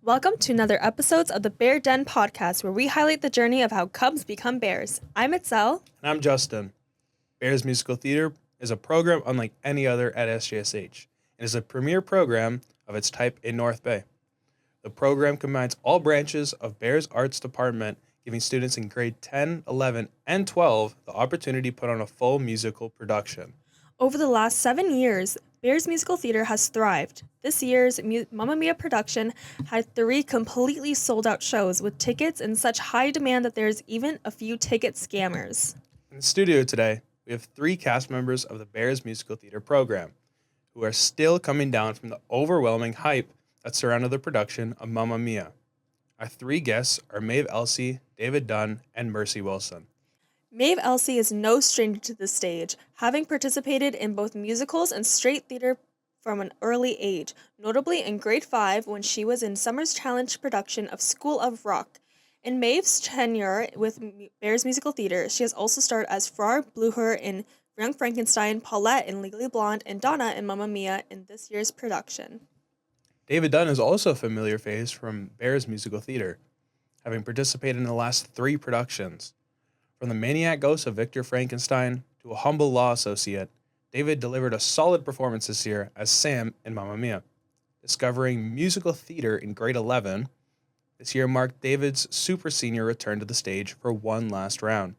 Welcome to another episode of the Bear Den Pawcast, where we highlight the journey of how Cubs become Bears. I'm Itzel. And I'm Justin. Bears Musical Theater is a program unlike any other at SJSH and is a premier program of its type in North Bay. The program combines all branches of Bears Arts Department, giving students in grade 10, 11, and 12 the opportunity to put on a full musical production. Over the last 7 years, Bears Musical Theater has thrived. This year's Mamma Mia production had 3 completely sold-out shows with tickets in such high demand that there's even a few ticket scammers. In the studio today, we have 3 cast members of the Bears Musical Theater program who are still coming down from the overwhelming hype that surrounded the production of Mamma Mia. Our 3 guests are Maeve Elsey, David Dunn, and Mercy Wilson. Maeve Elsey is no stranger to the stage, having participated in both musicals and straight theater from an early age, notably in grade 5 when she was in Summer's Challenge production of School of Rock. In Maeve's tenure with Bears Musical Theater, she has also starred as Frau Blücher in Young Frankenstein, Paulette in Legally Blonde, and Donna in Mamma Mia in this year's production. David Dunn is also a familiar face from Bears Musical Theater, having participated in the last 3 productions. From the maniac ghost of Victor Frankenstein to a humble law associate, David delivered a solid performance this year as Sam in Mamma Mia. Discovering musical theater in grade 11, this year marked David's super senior return to the stage for one last round.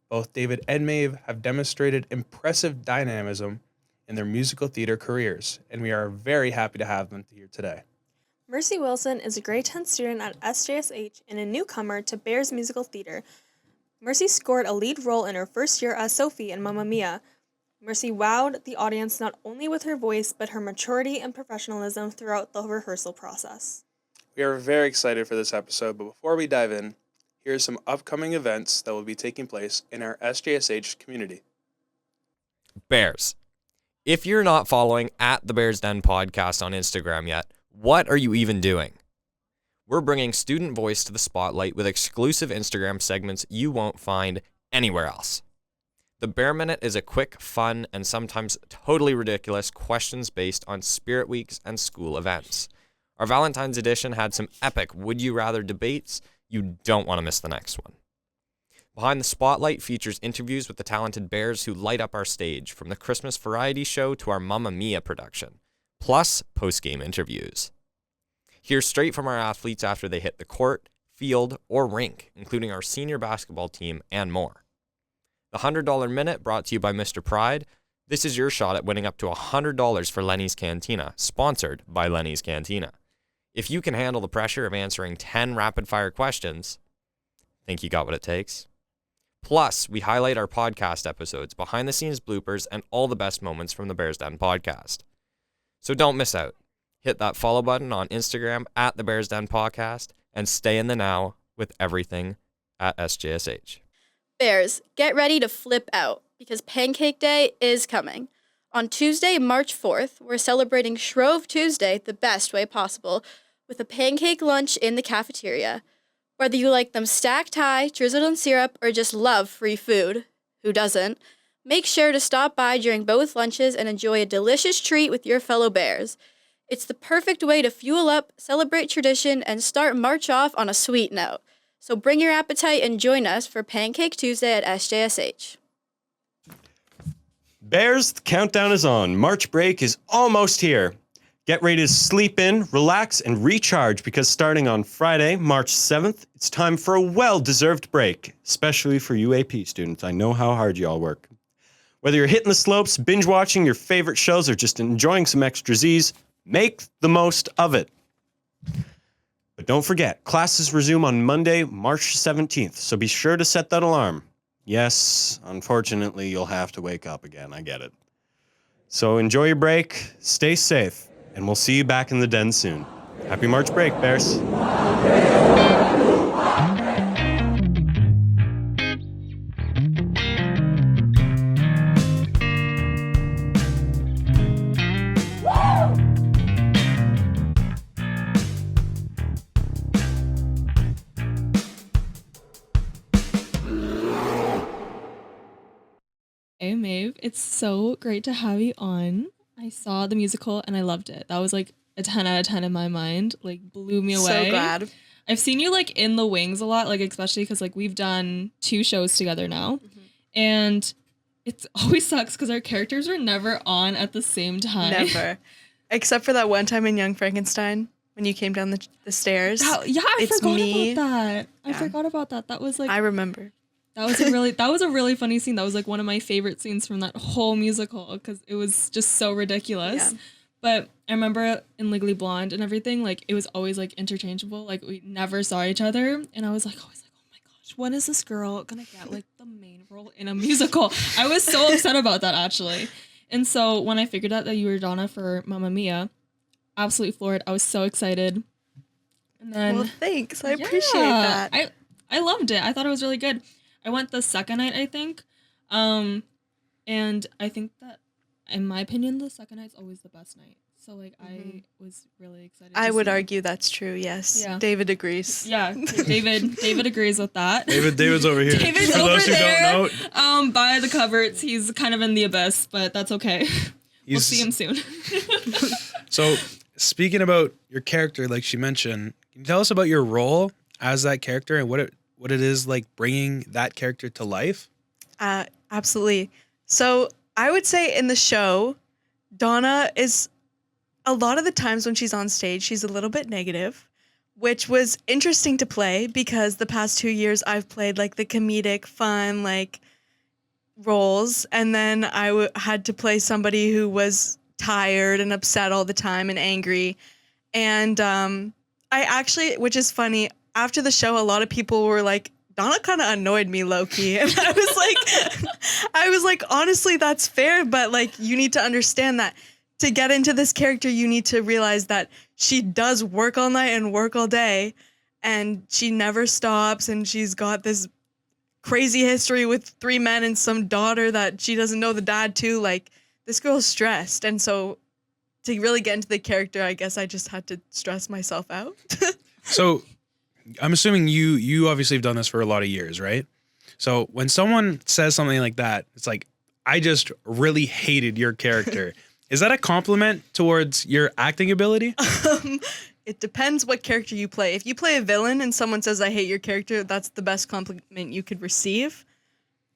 Both David and Maeve have demonstrated impressive dynamism in their musical theater careers, and we are very happy to have them here today. Mercy Wilson is a grade 10 student at SJSH and a newcomer to Bears Musical Theater. Mercy scored a lead role in her first year as Sophie in Mamma Mia. Mercy wowed the audience not only with her voice, but her maturity and professionalism throughout the rehearsal process. We are very excited for this episode, but before we dive in, here are some upcoming events that will be taking place in our SJSH community. Bears. If you're not following at the Bears Den Podcast on Instagram yet, what are you even doing? We're bringing student voice to the spotlight with exclusive Instagram segments you won't find anywhere else. The Bear Minute is a quick, fun, and sometimes totally ridiculous questions based on Spirit Weeks and school events. Our Valentine's edition had some epic Would You Rather debates. You don't want to miss the next one. Behind the Spotlight features interviews with the talented Bears who light up our stage, from the Christmas variety show to our Mamma Mia production, plus post-game interviews. Hear straight from our athletes after they hit the court, field, or rink, including our senior basketball team and more. The $100 Minute brought to you by Mr. Pride. This is your shot at winning up to $100 for Lenny's Cantina, sponsored by Lenny's Cantina. If you can handle the pressure of answering 10 rapid-fire questions, think you got what it takes? Plus, we highlight our podcast episodes, behind-the-scenes bloopers, and all the best moments from the Bears Den Podcast. So don't miss out. Hit that follow button on Instagram at the Bears Den Pawcast and stay in the now with everything at SJSH. Bears, get ready to flip out because Pancake Day is coming. On Tuesday, March 4th, we're celebrating Shrove Tuesday the best way possible with a pancake lunch in the cafeteria. Whether you like them stacked high, drizzled in syrup, or just love free food, who doesn't? Make sure to stop by during both lunches and enjoy a delicious treat with your fellow Bears. It's the perfect way to fuel up, celebrate tradition, and start March off on a sweet note. So bring your appetite and join us for Pancake Tuesday at SJSH. Bears, the countdown is on. March break is almost here. Get ready to sleep in, relax, and recharge because starting on Friday, March 7th, it's time for a well-deserved break, especially for UAP students. I know how hard y'all work. Whether you're hitting the slopes, binge-watching your favorite shows, or just enjoying some extra Z's, make the most of it. But don't forget, classes resume on Monday, March 17th, so be sure to set that alarm. Yes, unfortunately, you'll have to wake up again. I get it. So enjoy your break, stay safe, and we'll see you back in the den soon. Happy March break, Bears. Maeve, it's so great to have you on. I saw the musical and I loved it. That was like a 10 out of 10 in my mind. Like, blew me away. So glad. I've seen you like in the wings a lot, like especially because like we've done 2 shows together now, and it always sucks because our characters are never on at the same time. Never. Except for that one time in Young Frankenstein when you came down the stairs. I forgot me. about that. I Yeah. forgot about that. That was like I remember. that was a really funny scene. That was like one of my favorite scenes from that whole musical because it was just so ridiculous. Yeah. But I remember in Legally Blonde and everything, like it was always like interchangeable. Like we never saw each other, and I was like, oh my gosh, when is this girl gonna get like the main role in a musical? I was so upset about that actually. And so when I figured out that you were Donna for Mamma Mia, absolutely floored. I was so excited. And then Well, thanks. I appreciate that. I loved it. I thought it was really good. I went the second night, I think. And I think that, in my opinion, the second night's always the best night. So, like, I was really excited. I would see. argue that's true, yes. Yeah. David agrees. Yeah, David agrees with that. David's over here. David's For over those who there. don't know, By the cupboards. He's kind of in the abyss, but that's okay. We'll see him soon. So, speaking about your character, like she mentioned, can you tell us about your role as that character and what it is like bringing that character to life? Absolutely. So I would say in the show, Donna is, a lot of the times when she's on stage, she's a little bit negative, which was interesting to play because the past 2 years I've played like the comedic, fun, like roles. And then I had to play somebody who was tired and upset all the time and angry. And I actually, which is funny, after the show, a lot of people were like, Donna kind of annoyed me low-key. And I was like, honestly, that's fair. But like, you need to understand that to get into this character, you need to realize that she does work all night and work all day. And she never stops. And she's got this crazy history with 3 men and some daughter that she doesn't know the dad to. Like, this girl's stressed. And so to really get into the character, I guess I just had to stress myself out. So, I'm assuming you obviously have done this for a lot of years, right? So when someone says something like that, it's like, I just really hated your character. Is that a compliment towards your acting ability? It depends what character you play. If you play a villain and someone says, I hate your character, that's the best compliment you could receive.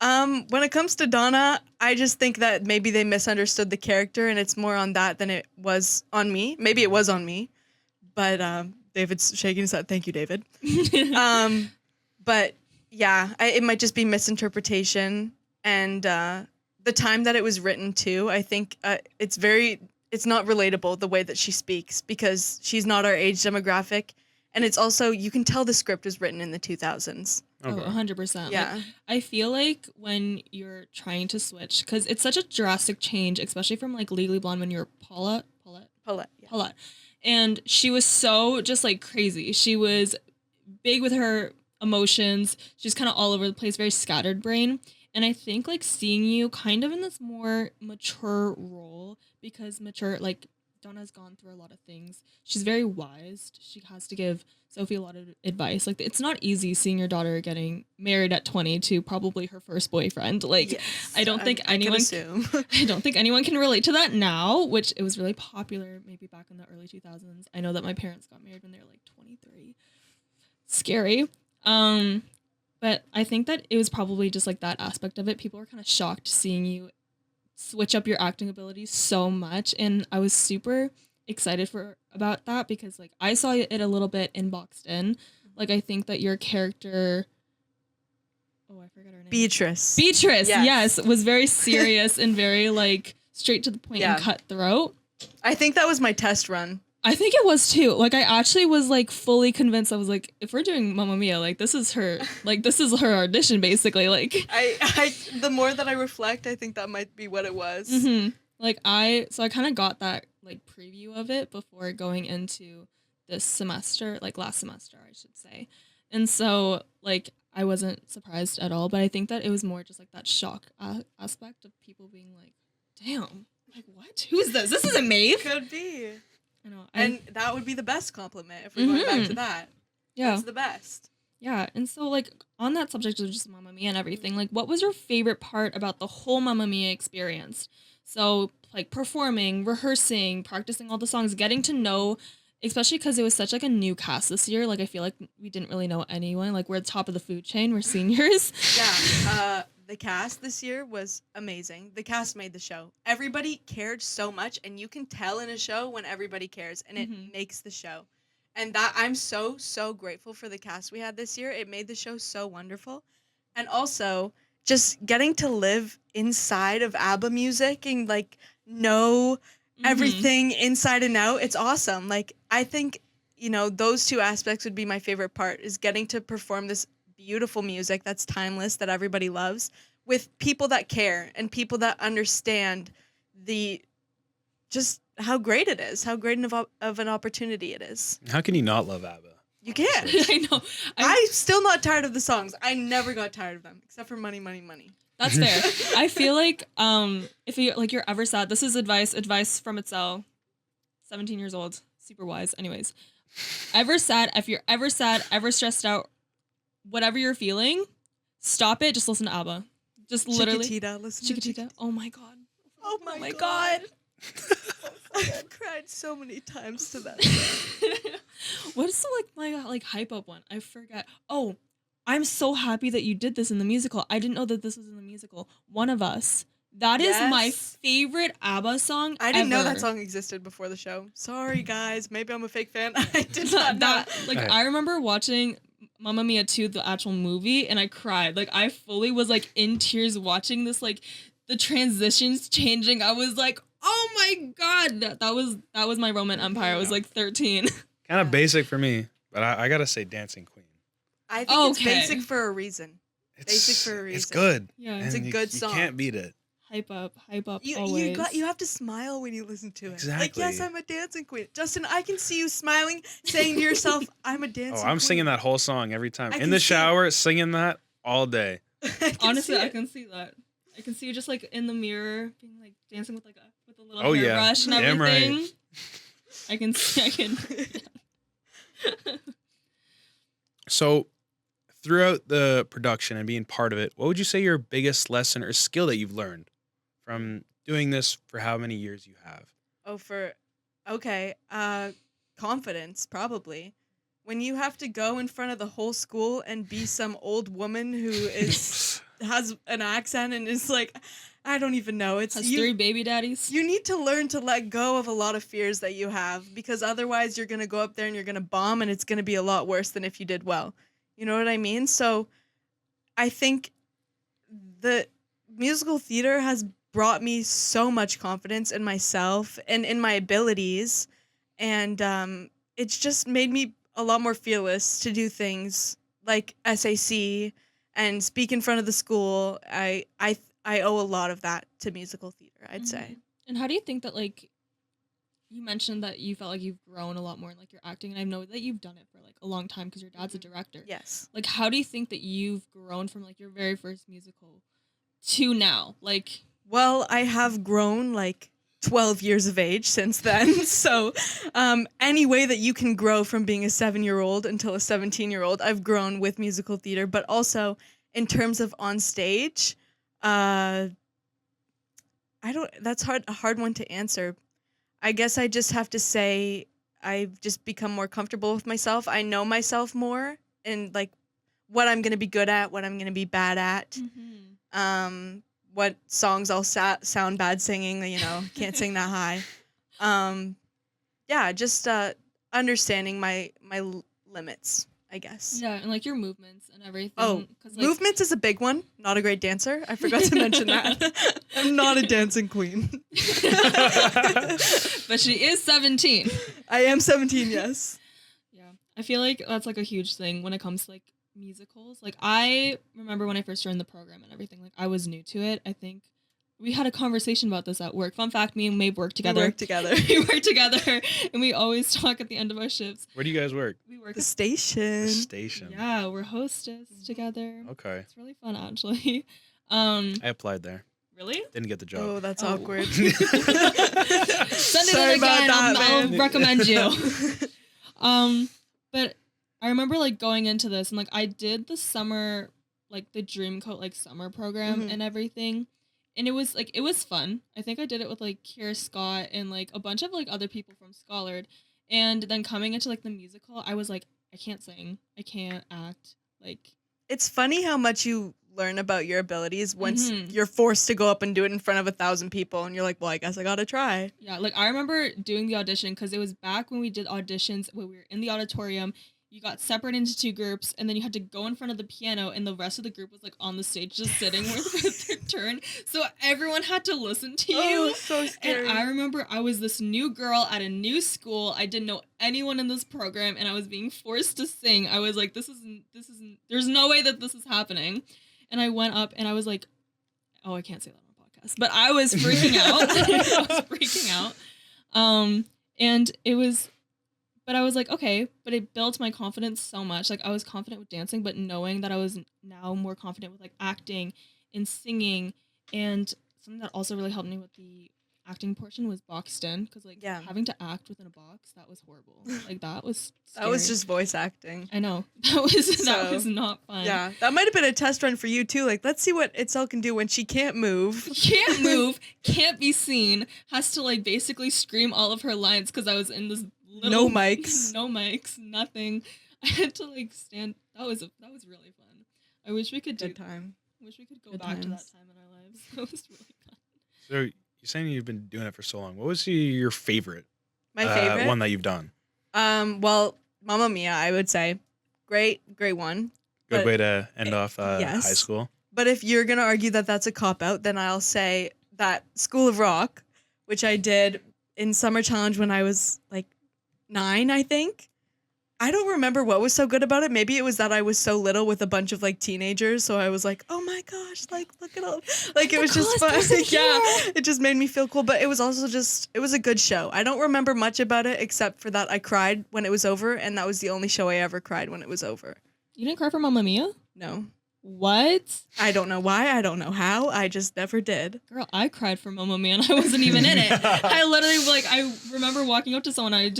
When it comes to Donna, I just think that maybe they misunderstood the character and it's more on that than it was on me. Maybe it was on me, but David's shaking his head. Thank you, David. But yeah, it might just be misinterpretation. And the time that it was written too, I think it's not relatable the way that she speaks because she's not our age demographic. And it's also, you can tell the script was written in the 2000s. Okay. Oh, 100%. Yeah. Like, I feel like when you're trying to switch, because it's such a drastic change, especially from like Legally Blonde when you're Paulette. Yeah. Paulette. And she was so just like crazy. She was big with her emotions. She's kind of all over the place, very scattered brain. And I think like seeing you kind of in this more mature role, because like Donna's gone through a lot of things. She's very wise. She has to give Sophie a lot of advice. Like, it's not easy seeing your daughter getting married at 20 to probably her first boyfriend. Like, Yes, I don't think anyone can relate to that now, which it was really popular maybe back in the early 2000s. I know that my parents got married when they were like 23. Scary. But I think that it was probably just like that aspect of it. People were kind of shocked seeing you switch up your acting abilities so much, and I was super excited about that because like I saw it a little bit in Boxed In. Like, I think that your character, I forgot her name. Beatrice, yes, was very serious and very like straight to the point and cutthroat. I think that was my test run. I think it was too. Like, I actually was like fully convinced. I was like, if we're doing Mamma Mia, like this is her audition basically. Like, I the more that I reflect, I think that might be what it was. Mm-hmm. Like I kind of got that like preview of it before going into this semester, like last semester, I should say. And so like I wasn't surprised at all, but I think that it was more just like that shock aspect of people being like, damn, like what? Who's this? This isn't Maeve. Could be. I know. And that would be the best compliment if we're going back to that. Yeah. That's the best. Yeah. And so like on that subject of just Mamma Mia and everything, like what was your favorite part about the whole Mamma Mia experience? So like performing, rehearsing, practicing all the songs, getting to know, especially because it was such like a new cast this year. Like I feel like we didn't really know anyone. Like we're at the top of the food chain. We're seniors. Yeah, the cast this year was amazing. The cast made the show. Everybody cared so much, and you can tell in a show when everybody cares, and it makes the show. And that I'm so grateful for the cast we had this year. It made the show so wonderful. And also just getting to live inside of ABBA music and like know everything inside and out. It's awesome. Like I think, those two aspects would be my favorite part, is getting to perform this beautiful music that's timeless, that everybody loves, with people that care and people that understand just how great it is, how great of an opportunity it is. How can you not love ABBA? You can't. I know. I'm still not tired of the songs. I never got tired of them, except for Money, Money, Money. That's fair. I feel like if you're ever sad, this is advice from Itzel, 17 years old, super wise. Anyways, if you're ever sad, ever stressed out, whatever you're feeling, stop it. Just listen to ABBA. Just literally. Chiquitita, listen to Chiquitita. Oh my god. Oh my god. I cried so many times to that. What is the my hype up one? I forget. Oh, I'm so happy that you did this in the musical. I didn't know that this was in the musical. One of Us. That is my favorite ABBA song. I didn't know ever. that song existed before the show. Sorry guys, maybe I'm a fake fan. I did not know. I remember watching Mamma Mia 2, the actual movie, and I cried. Like I fully was like in tears watching this, like the transitions changing. I was like, oh my god, that was my Roman Empire. I was like 13. Kind of basic for me, but I gotta say Dancing Queen. I think it's basic for a reason. It's good. Yeah, it's a good song. You can't beat it. Hype up You always. you have to smile when you listen to it. Exactly. Like, yes, I'm a dancing queen. Justin, I can see you smiling, saying to yourself, I'm a dancing queen. I'm singing that whole song every time. I In can the see shower, singing that all day. Honestly, I can see that. I can see you just like in the mirror, being like dancing with a little Oh, yeah. hairbrush and Damn everything. right. I can see. So, throughout the production and being part of it, what would you say your biggest lesson or skill that you've learned from doing this for how many years you have? Confidence, probably. When you have to go in front of the whole school and be some old woman who has an accent and is like, I don't even know. Has 3 baby daddies. You need to learn to let go of a lot of fears that you have, because otherwise you're going to go up there and you're going to bomb, and it's going to be a lot worse than if you did well. You know what I mean? So I think the musical theater has brought me so much confidence in myself and in my abilities, and it's just made me a lot more fearless to do things like SAC and speak in front of the school. I owe a lot of that to musical theater, I'd say. And how do you think that, like, you mentioned that you felt like you've grown a lot more in like your acting, and I know that you've done it for like a long time because your dad's a director. Yes. Like, how do you think that you've grown from like your very first musical to now? Like, well, I have grown like 12 years of age since then. So any way that you can grow from being a 7-year-old until a 17-year-old, I've grown with musical theater. But also in terms of on stage, that's a hard one to answer. I guess I just have to say I've just become more comfortable with myself. I know myself more, and like what I'm going to be good at, what I'm going to be bad at. What songs I'll sound bad singing, can't sing that high. Just understanding my limits, I guess. yeah, and like your movements and everything. Oh, 'cause, like, movements is a big one. Not a great dancer. I forgot to mention that. I'm not a dancing queen. But she is 17. I am 17, yes. Yeah, I feel like that's like a huge thing when it comes to like musicals. Like, I remember when I first joined the program and everything, like I was new to it. I think we had a conversation about this at work. Fun fact, me and Maeve work together. We work together. We work together, and we always talk at the end of our shifts. Where do you guys work? We work The at station. The station. Yeah, we're hostess together. Okay. It's really fun, actually. I applied there. Really? Didn't get the job. Oh, that's Oh. awkward. Send it Sorry in about again. that, I'll man. recommend you. But I remember like going into this, and like I did the summer, like the Dreamcoat like summer program Mhm. and everything. And it was fun. I think I did it with like Kiera Scott and like a bunch of like other people from Schollard. And then coming into like the musical, I was like, I can't sing, I can't act. Like, It's funny how much you learn about your abilities once you're forced to go up and do it in front of 1,000 people, and you're like, well, I guess I gotta try. yeah, like I remember doing the audition because it was back when we did auditions when we were in the auditorium. You got separated into two groups, and then you had to go in front of the piano, and the rest of the group was like on the stage just sitting with their turn. So everyone had to listen to you. Oh, so scary. And I remember I was this new girl at a new school. I didn't know anyone in this program, and I was being forced to sing. I was like, this isn't, there's no way that this is happening. And I went up, and I was like, oh, I can't say that on a podcast, but I was freaking out. I was freaking out. And it was, but I was like, okay, but it built my confidence so much. Like I was confident with dancing, but knowing that I was now more confident with like acting and singing, and something that also really helped me with the acting portion was boxed in, because like having to act within a box, that was horrible. Like that was scary. That was just voice acting. I know. That was not fun. Yeah, that might have been a test run for you too. Like, let's see what Itzel can do when she can't move. Can't move, can't be seen, has to like basically scream all of her lines because I was in this little No mics. No mics, nothing. I had to like stand. That was really fun. I wish we could Good time. Wish we could go Good back to that times. time in our lives. That was really fun. So you're saying you've been doing it for so long. What was your favorite? My favorite one that you've done. Well, Mamma Mia, I would say, great one. Good But way to end off yes. high school. But if you're gonna argue that that's a cop out, then I'll say that School of Rock, which I did in Summer Challenge when I was like 9, I think. I don't remember what was so good about it. Maybe it was that I was so little with a bunch of like teenagers, so I was like, "Oh my gosh, like look at all." Like it was just fun. Yeah, it just made me feel cool, but it was also just it was a good show. I don't remember much about it except for that I cried when it was over, and that was the only show I ever cried when it was over. You didn't cry for Mamma Mia? No. What? I don't know why, I don't know how. I just never did. Girl, I cried for Mamma Mia and I wasn't even in it. I literally, like, I remember walking up to someone, it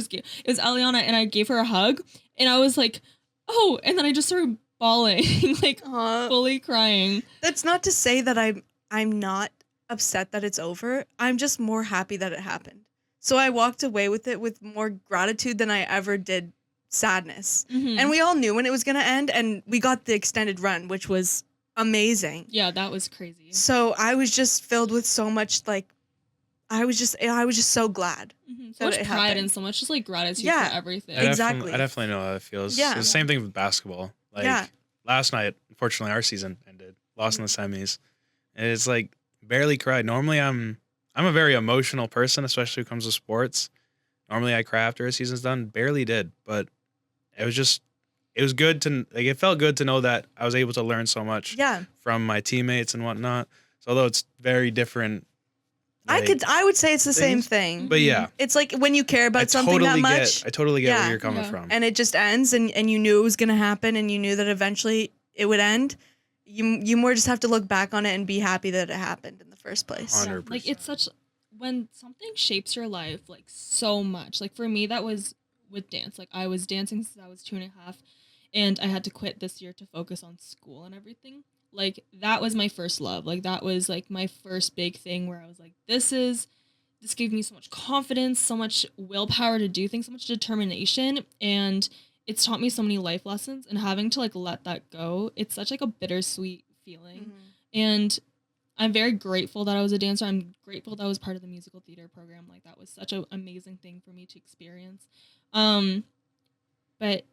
was Eliana, and I gave her a hug, and I was like, oh, and then I just started bawling, like, fully crying. That's not to say that I'm not upset that it's over. I'm just more happy that it happened. So I walked away with it with more gratitude than I ever did sadness. Mm-hmm. And we all knew when it was going to end, and we got the extended run, which was amazing. Yeah, that was crazy. So I was just filled with so much, like, I was just so glad. Mm-hmm. So that much it pride happened. and so much just like gratitude Yeah. for everything. Exactly. I definitely know how it feels. Yeah. It's the same thing with basketball. Like last night, unfortunately, our season ended. Lost in the semis. And it's like barely cried. Normally, I'm a very emotional person, especially when it comes to sports. Normally, I cry after a season's done. Barely did, but it was good to like. It felt good to know that I was able to learn so much from my teammates and whatnot. So although it's very different. Like, I would say it's the same thing. But yeah. It's like when you care about something that much. I totally get where you're coming from. And it just ends, and you knew it was going to happen, and you knew that eventually it would end. You more just have to look back on it and be happy that it happened in the first place. 100%. Like it's such, when something shapes your life like so much. Like for me, that was with dance. Like I was dancing since I was 2.5, and I had to quit this year to focus on school and everything. Like that was my first love. Like that was like my first big thing where I was like, this gave me so much confidence, so much willpower to do things, so much determination, and it's taught me so many life lessons. And having to like let that go, it's such like a bittersweet feeling. Mm-hmm. And I'm very grateful that I was a dancer. I'm grateful that I was part of the musical theater program. Like that was such an amazing thing for me to experience. But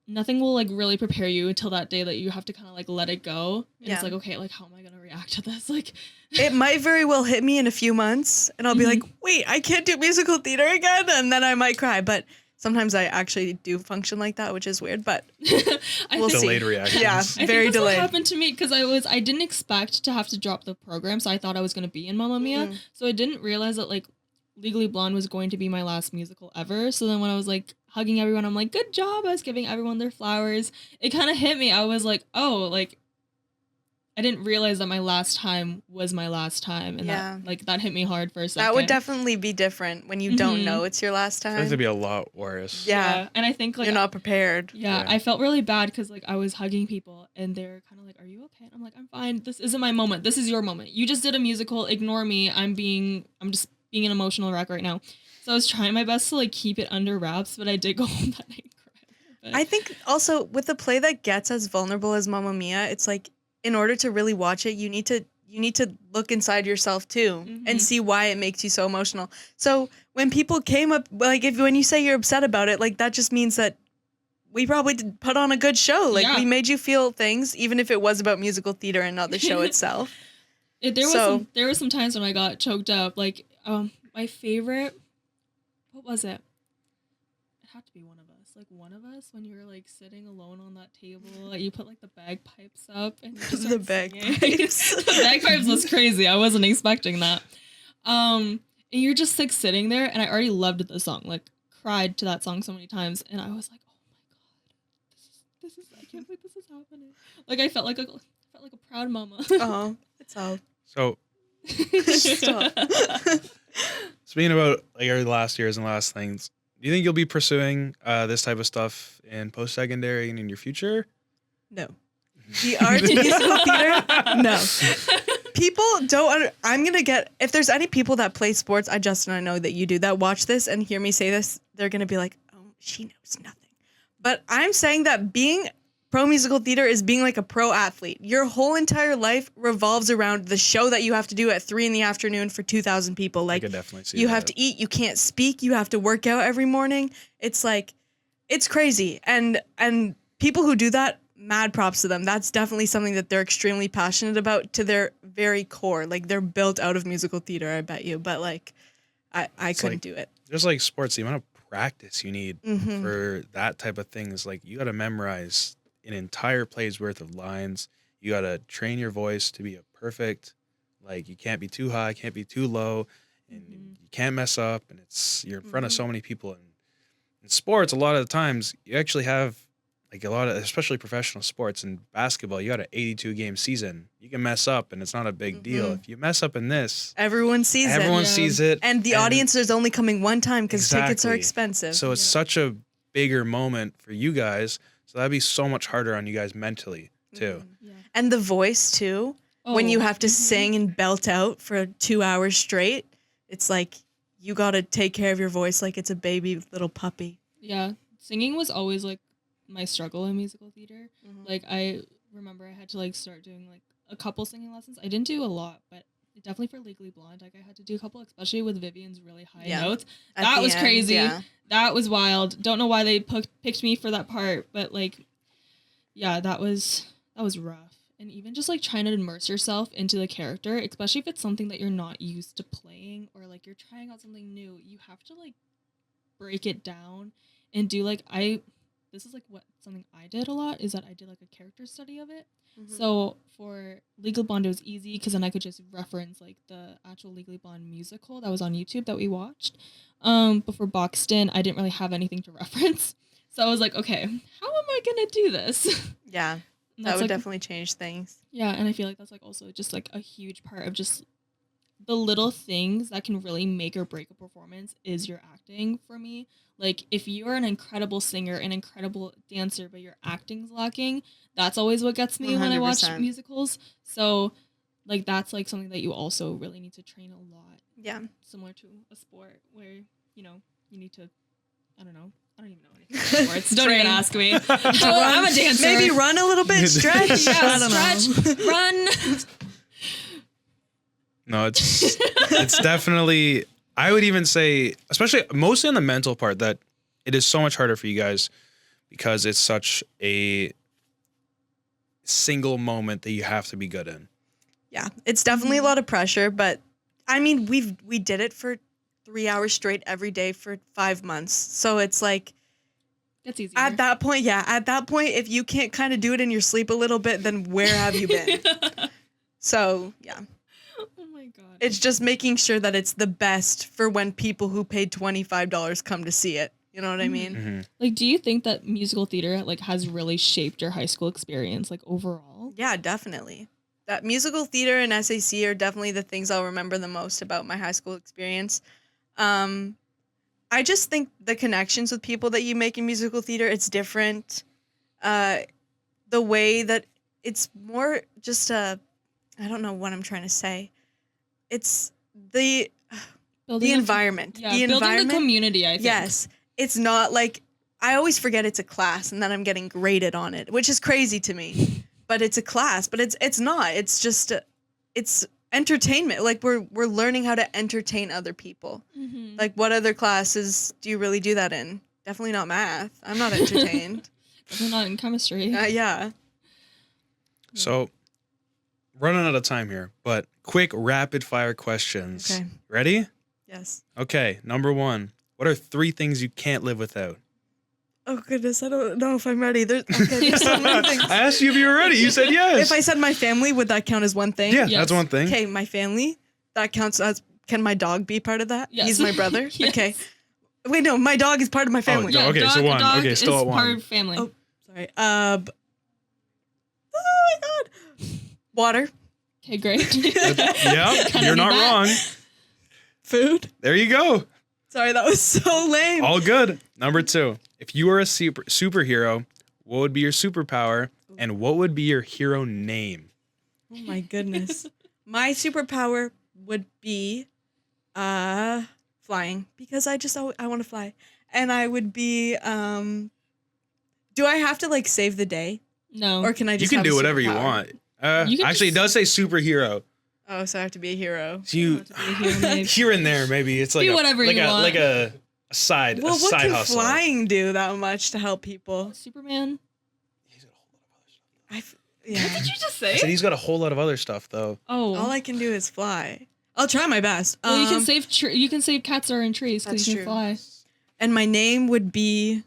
nothing will like really prepare you until that day that you have to kind of like let it go. And it's like, okay, like how am I going to react to this? Like it might very well hit me in a few months, and I'll be like, wait, I can't do musical theater again. And then I might cry. But sometimes I actually do function like that, which is weird, but we'll see. Delayed reactions. Yeah, very that's delayed. What happened to me because I didn't expect to have to drop the program, so I thought I was going to be in Mamma Mia. So I didn't realize that like Legally Blonde was going to be my last musical ever. So then when I was like hugging everyone, I'm like, good job. I was giving everyone their flowers. It kind of hit me. I was like, oh, like I didn't realize that my last time was my last time, and Yeah. that hit me hard for a second. That would definitely be different when you don't know it's your last I think it'd time. be a lot worse. Yeah. And I think like You're not prepared. Yeah, I felt really bad because like I was hugging people and they're kind of like, "Are you okay?" And I'm like, "I'm fine. This isn't my moment. This is your moment. You just did a musical. Ignore me. I'm just being an emotional wreck right now." So I was trying my best to like keep it under wraps, but I did go home that night and cry. But I think also with a play that gets as vulnerable as Mamma Mia, it's like in order to really watch it, you need to look inside yourself too and see why it makes you so emotional. So when people came up, like when you say you're upset about it, like that just means that we probably did put on a good show. Like we made you feel things, even if it was about musical theater and not the show itself. There were some times when I got choked up. Like my favorite, what was it? It had to be One of Us. Like One of Us, when you were like sitting alone on that table, you put like the bagpipes up and you just The start bagpipes. singing. The bagpipes was crazy. I wasn't expecting that. And you're just like sitting there, and I already loved the song. Like cried to that song so many times, and I was like, oh my god, this is I can't believe this is happening. Like I felt like a proud mama. Oh, it's all. So Stop. speaking about like our last years and last things, do you think you'll be pursuing this type of stuff in post-secondary and in your future? No. The art musical theater? No. People don't I'm going to get, if there's any people that play sports, Justin, I know that you do, that watch this and hear me say this, they're going to be like, oh, she knows nothing. But I'm saying that being pro musical theater is being like a pro athlete. Your whole entire life revolves around the show that you have to do at 3 p.m. for 2,000 people. Like I could definitely see you that. have to eat, you can't speak, you have to work out every morning. It's like, it's crazy. And people who do that, mad props to them. That's definitely something that they're extremely passionate about to their very core. Like they're built out of musical theater, I bet you. But like, I couldn't do it. Just like sports, the amount of practice you need for that type of thing is like you got to memorize an entire play's worth of lines. You got to train your voice to be a perfect, like you can't be too high, can't be too low, and you can't mess up. And you're in front of so many people. And in sports, a lot of the times you actually have like a lot of, especially professional sports and basketball, you got an 82 game season. You can mess up and it's not a big deal. If you mess up in this, Everyone sees it. everyone sees it. And the audience is only coming one time because tickets are Exactly. expensive. So it's such a bigger moment for you guys. So that'd be so much harder on you guys mentally too. And the voice too. When you have to sing and belt out for 2 hours straight, it's like you got to take care of your voice like it's a baby little puppy. Yeah, singing was always like my struggle in musical theater. Like I remember I had to like start doing like a couple singing lessons. I didn't do a lot, but definitely for Legally Blonde, like I had to do a couple, especially with Vivian's really high notes. That was crazy. Yeah. That was wild. Don't know why they picked me for that part, but like, yeah, that was rough. And even just like trying to immerse yourself into the character, especially if it's something that you're not used to playing or like you're trying out something new, you have to like break it down and do like this is like something I did a lot is that I did like a character study of it. So for Legally Blonde, it was easy because then I could just reference like the actual Legally Blonde musical that was on YouTube that we watched. But for Boxton, I didn't really have anything to reference. So I was like, okay, how am I going to do this? Yeah. That would definitely change things. Yeah, and I feel like that's like also just like a huge part of just the little things that can really make or break a performance is your acting for me. Like if you're an incredible singer, an incredible dancer, but your acting's lacking, that's always what gets me 100%. when I watch musicals. So like that's like something that you also really need to train a lot. Yeah. Similar to a sport where, you need to, I don't even know anything about sports. Don't even ask me. I'm a dancer. Maybe run a little bit, stretch. Yeah, I don't stretch, know. run. No, it's definitely, I would even say, especially mostly on the mental part, that it is so much harder for you guys because it's such a single moment that you have to be good in. Yeah, it's definitely a lot of pressure, but I mean, we did it for 3 hours straight every day for 5 months. So it's like, That's easier. at that point, if you can't kind of do it in your sleep a little bit, then where have you been? So, yeah. Oh my god. It's just making sure that it's the best for when people who paid $25 come to see it. You know what I mean? Like, do you think that musical theater like has really shaped your high school experience, like overall? Yeah, definitely. that musical theater and SAC are definitely the things I'll remember the most about my high school experience. I just think the connections with people that you make in musical theater, it's different. The way that it's more just I don't know what I'm trying to say. It's the environment. Yeah, the building environment. the community, I think. Yes. It's not like, I always forget it's a class and then I'm getting graded on it, which is crazy to me. But it's a class, but it's not. It's just it's entertainment. Like we're learning how to entertain other people. Mm-hmm. Like what other classes do you really do that in? Definitely not math. I'm not entertained. Definitely not in chemistry. Yeah. So, running out of time here, but quick rapid fire questions. Okay. Ready? Yes. Okay, number 1. What are 3 things you can't live without? Oh goodness, I don't know if I'm ready. There's so many things. I asked you if you were ready. You said yes. If I said my family, would that count as one thing? Yeah, Yes. that's one thing. Okay, my family. That counts as. Can my dog be part of that? Yes. He's my brother. Yes. Okay. Wait, no, my dog is part of my family. no. Okay, so one. Dog Okay, still is at one. part of family. Oh. Sorry. Oh my god. Water. Okay, great. Yeah, Kinda you're need not that. wrong. Food. There you go. Sorry, that was so lame. All good. Number 2. If you were a superhero, what would be your superpower and what would be your hero name? Oh my goodness. My superpower would be flying, because I want to fly. And I would be do I have to like save the day, No. or can I You just can have a do whatever you superpower? want. You can Actually, it does say superhero. Oh, so I have to be a hero. So you To be a hero, maybe. here and there, maybe it's like Be whatever you want. like a side Well, a what side can hustle. flying do that much to help people? Superman. Yeah. What did you just I say? said he's got a whole lot of other stuff though. Oh. All I can do is fly. I'll try my best. well, you can save you can save cats that are in trees because That's you can true. fly. And my name would be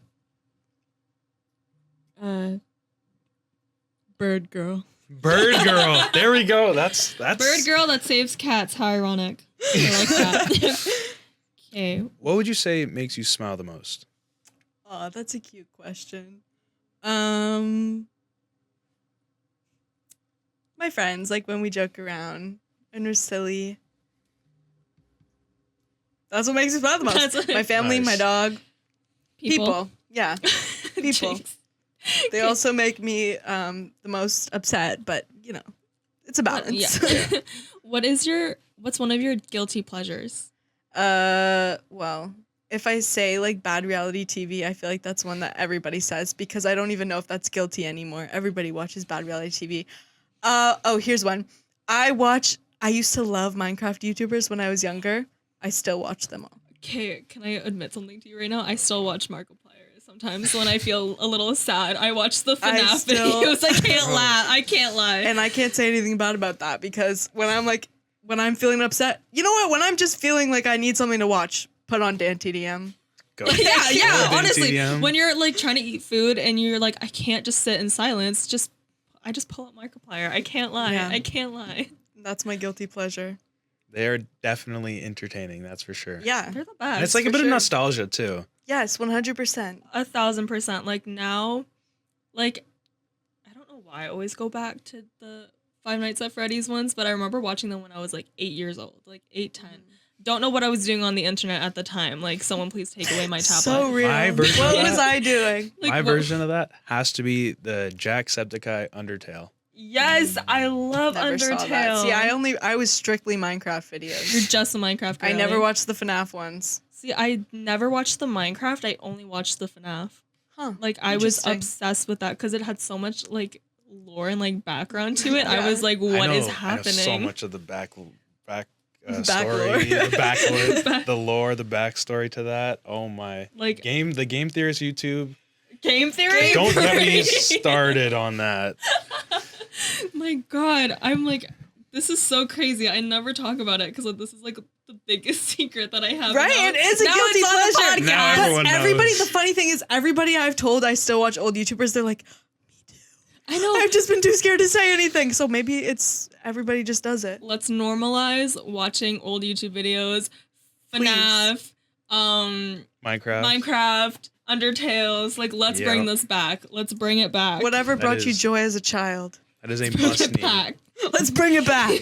Bird Girl. Bird girl. There we go. That's Bird girl that saves cats. How ironic. I like that. Okay. What would you say makes you smile the most? Oh, that's a cute question. My friends, like when we joke around and we're silly. That's what makes me smile the most. That's- My family, my Nice. dog, people. Yeah. People. Jinx. They also make me the most upset, but you know, it's a balance. Yeah. What's one of your guilty pleasures? Well, if I say like bad reality TV, I feel like that's one that everybody says, because I don't even know if that's guilty anymore. Everybody watches bad reality TV. Oh, here's one. I used to love Minecraft YouTubers when I was younger. I still watch them all. Okay, can I admit something to you right now? I still watch Markiplier sometimes when I feel a little sad. I watch the FNAF videos. I can't laugh. I can't lie. And I can't say anything bad about that, because when I'm feeling upset, you know what? When I'm just feeling like I need something to watch, put on Dan TDM. Go. yeah, Go, honestly, DTM. when you're like trying to eat food and you're like, I can't just sit in silence, I just pull up Markiplier. I can't lie. Yeah. I can't lie. That's my guilty pleasure. They are definitely entertaining, that's for sure. Yeah. They're the best. And it's like a for bit sure. of nostalgia too. Yes, 100%. 1,000%. Like now, like I don't know why I always go back to the Five Nights at Freddy's ones, but I remember watching them when I was like 8 years old, like 8, 10. Don't know what I was doing on the internet at the time. Like, someone please take away my tablet. So real. My version What of was that- I doing? Like, My what- version of that has to be the Jacksepticeye Undertale. Yes, I love Never Undertale. saw that. See, I was strictly Minecraft videos. You're just a Minecraft girl. I never watched the FNAF ones. See, I never watched the Minecraft. I only watched the FNAF. Huh. Like, I was Interesting. obsessed with that because it had so much like lore and like background to it. Yeah. I was like, what is I happening? know so much of the back Back story, lore. the back lore, the lore, the backstory to that. Oh my! Like The game theorist YouTube. game theory. Don't get me started on that. My God, I'm like, this is so crazy. I never talk about it because like, this is like the biggest secret that I have. Right? now. It is a Now guilty it's on the pleasure. podcast. Now everyone But everybody, knows. the funny thing is, everybody I've told I still watch old YouTubers, they're like, I know. I've just been too scared to say anything. So maybe it's everybody just does it. Let's normalize watching old YouTube videos, FNAF, Minecraft, Undertales. Like, let's Yeah. bring this back. Let's bring it back. Whatever That brought you is- joy as a child. That is a Bring must it need. back. Let's bring it back.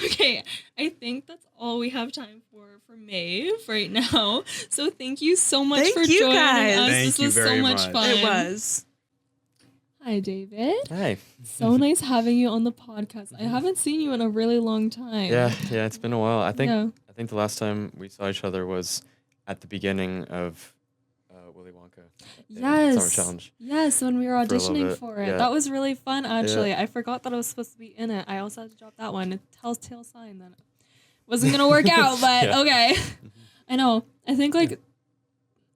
Okay, I think that's all we have time for Maeve right now. So thank you so much Thank for you, joining guys. us. Thank This you was so very much much. fun. It was. Hi, David. Hi. So nice having you on the podcast. I haven't seen you in a really long time. Yeah, it's been a while. I think Yeah. the last time we saw each other was at the beginning of Willy Wonka. Yes. Summer Challenge. Yes, when we were For a little auditioning bit, for it. yeah. That was really fun, actually. I forgot that I was supposed to be in it. I also had to drop that one. It telltale sign that it wasn't going to work out, but Yeah. okay. I know. I think, like,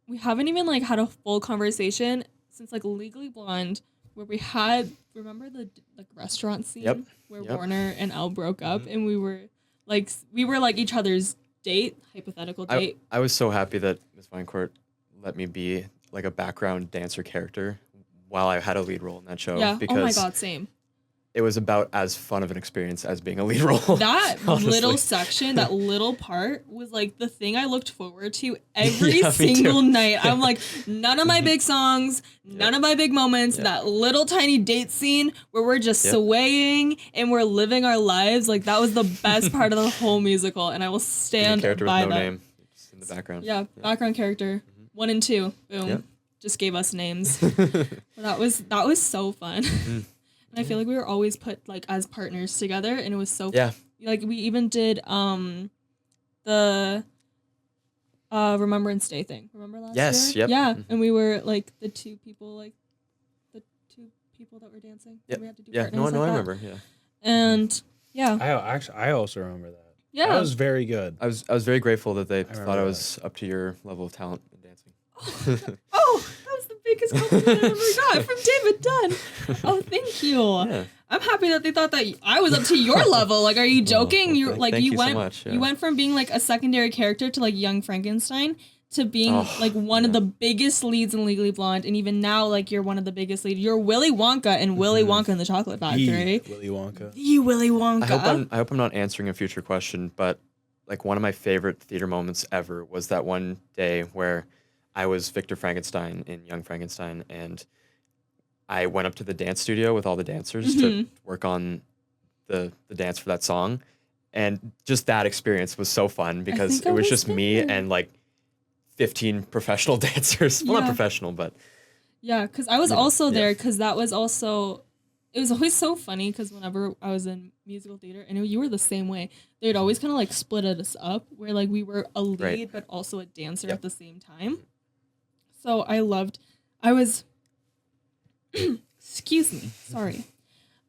we haven't even, like, had a full conversation since, like, Legally Blonde, where we had, remember the, like, restaurant scene? Yep. Where Yep. Warner and Elle broke up, and we were, like, each other's date, hypothetical date. I was so happy that Ms. Vinecourt let me be like a background dancer character while I had a lead role in that show. Yeah. Because Oh my God, same. it was about as fun of an experience as being a lead role. That honestly. little section, that little part was like the thing I looked forward to every Yeah, me single too. night. I'm like, none of my big songs, none of my big moments, Yeah. that little tiny date scene where we're just Yep. swaying and we're living our lives. Like that was the best part of the whole musical. And I will Being a stand character by with no that. name, just in the background. Yeah, background character. 1 and 2. Boom. Yep. Just gave us names. But that was so fun. And I feel like we were always put like as partners together and it was so Yeah. like we even did the Remembrance Day thing. Remember last Yes, year? yep. Yeah. Mhm. And we were like the two people that were dancing. Yep. We had to do Yeah, partners no, like I that. remember. Yeah. And yeah. I also remember that. Yeah. That was very good. I was very grateful that they remember thought I that. was up to your level of talent in dancing. Oh, that was the biggest compliment I ever got from David Dunn. Oh, thank you. Yeah. I'm happy that they thought that I was up to your level. Like, are you joking? well, You're like thank you you so went much, yeah. you went from being like a secondary character to like young Frankenstein to being Oh, like one of yeah. the biggest leads in Legally Blonde, and even now like you're one of the biggest leads. You're Willy Wonka and Willy Wonka and the Chocolate Factory. Willy Wonka. The Willy Wonka. I hope I'm not answering a future question, but like one of my favorite theater moments ever was that one day where I was Victor Frankenstein in Young Frankenstein, and I went up to the dance studio with all the dancers to work on the dance for that song. And just that experience was so fun because think I it was was just me there. and like 15 professional dancers. Well, Yeah. not professional, but Yeah, because I was Yeah, also yeah. there because that was also, it was always so funny because whenever I was in musical theater, and you were the same way, they'd always kind of like split us up where like we were a lead Right. but also a dancer Yep. at the same time. So I was, excuse me, sorry.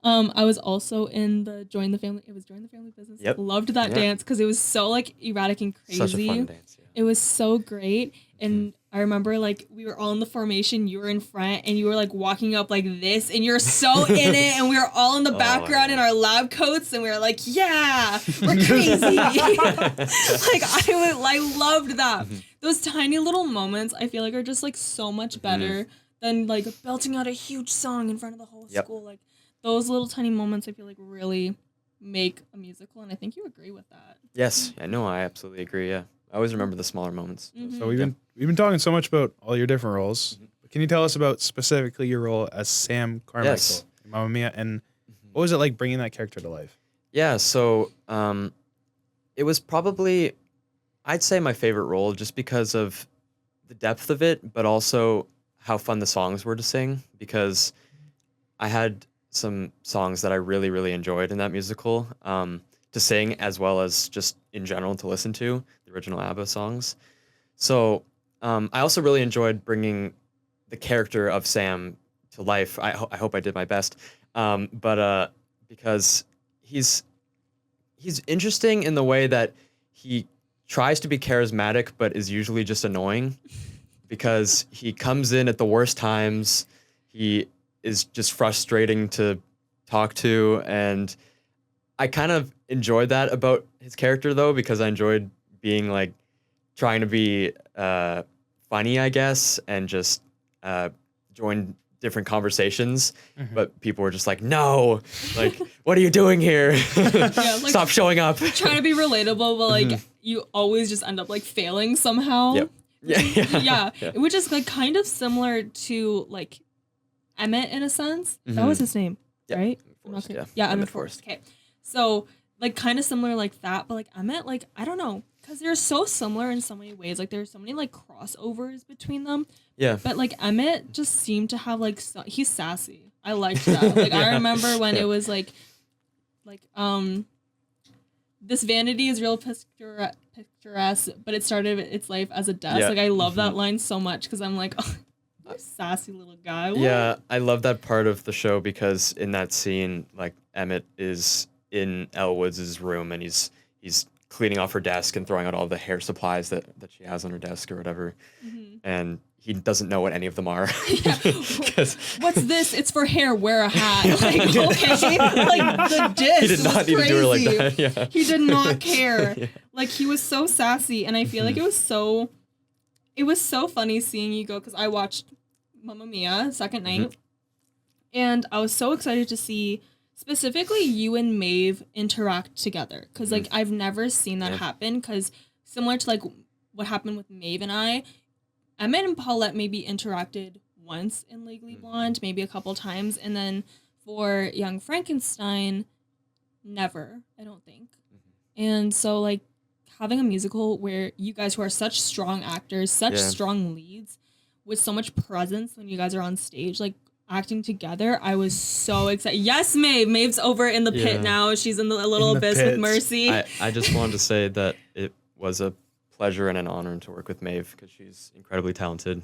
I was also in the Join the Family Business. Yep. Loved that Yeah. dance because it was so like erratic and crazy. such a fun dance. Yeah. It was so great. And I remember like we were all in the formation, you were in front and you were like walking up like this and you're so in it and we were all in the Oh, background in yeah. our lab coats and we were like, yeah, we're crazy. Like I loved that. Those tiny little moments I feel like are just like so much better than like belting out a huge song in front of the whole Yep. school. Like those little tiny moments I feel like really make a musical and I think you agree with that. Yes, I know. I absolutely agree. Yeah, I always remember the smaller moments. So we've been talking so much about all your different roles. But can you tell us about specifically your role as Sam Carmichael, Yes. in Mamma Mia, and what was it like bringing that character to life? Yeah, so it was probably, I'd say, my favorite role just because of the depth of it, but also how fun the songs were to sing. Because I had some songs that I really, really enjoyed in that musical to sing, as well as just in general to listen to, the original ABBA songs. So I also really enjoyed bringing the character of Sam to life. I hope I did my best, but because he's interesting in the way that he tries to be charismatic, but is usually just annoying because he comes in at the worst times. He is just frustrating to talk to, and I kind of enjoyed that about his character though, because I enjoyed being like trying to be funny, I guess, and just join different conversations, but people were just like, no, like, what are you doing here? like- Stop showing up. Trying to be relatable, but like you always just end up like failing somehow. Yep. Yeah. Yeah. Which is like kind of similar to like Emmett in a sense. That was his name, Yep. right? Not Forrest, yeah, Emmett Emmett Forrest. Okay, so like kind of similar like that, but like Emmett, like I don't know, because they're so similar in so many ways. Like there's so many like crossovers between them. Yeah. But like Emmett just seemed to have like he's sassy. I liked that. Like I remember when it was like this vanity is real picturesque, but it started its life as a desk. Yeah. Like I love that line so much because I'm like, oh, you sassy little guy. What? Yeah, I love that part of the show because in that scene, like Emmett is in Elle Woods' room and he's cleaning off her desk and throwing out all the hair supplies that she has on her desk or whatever, and he doesn't know what any of them are. Yeah. What's this? It's for hair. Wear a hat. Like okay, like the diss. He did not was need to do her like crazy. that. Yeah. He did not care. Like he was so sassy, and I feel like it was so funny seeing you go because I watched Mamma Mia second night, and I was so excited to see specifically you and Maeve interact together because like I've never seen that happen because similar to like what happened with Maeve and I, Emmett and Paulette maybe interacted once in Legally Blonde, maybe a couple times, and then for Young Frankenstein, never, I don't think. And so like having a musical where you guys who are such strong actors, such strong leads, with so much presence when you guys are on stage, like acting together, I was so excited. Yes, Maeve. Maeve's over in the pit now. She's in the little abyss with Mercy. I just wanted to say that it was a pleasure and an honor to work with Maeve because she's incredibly talented.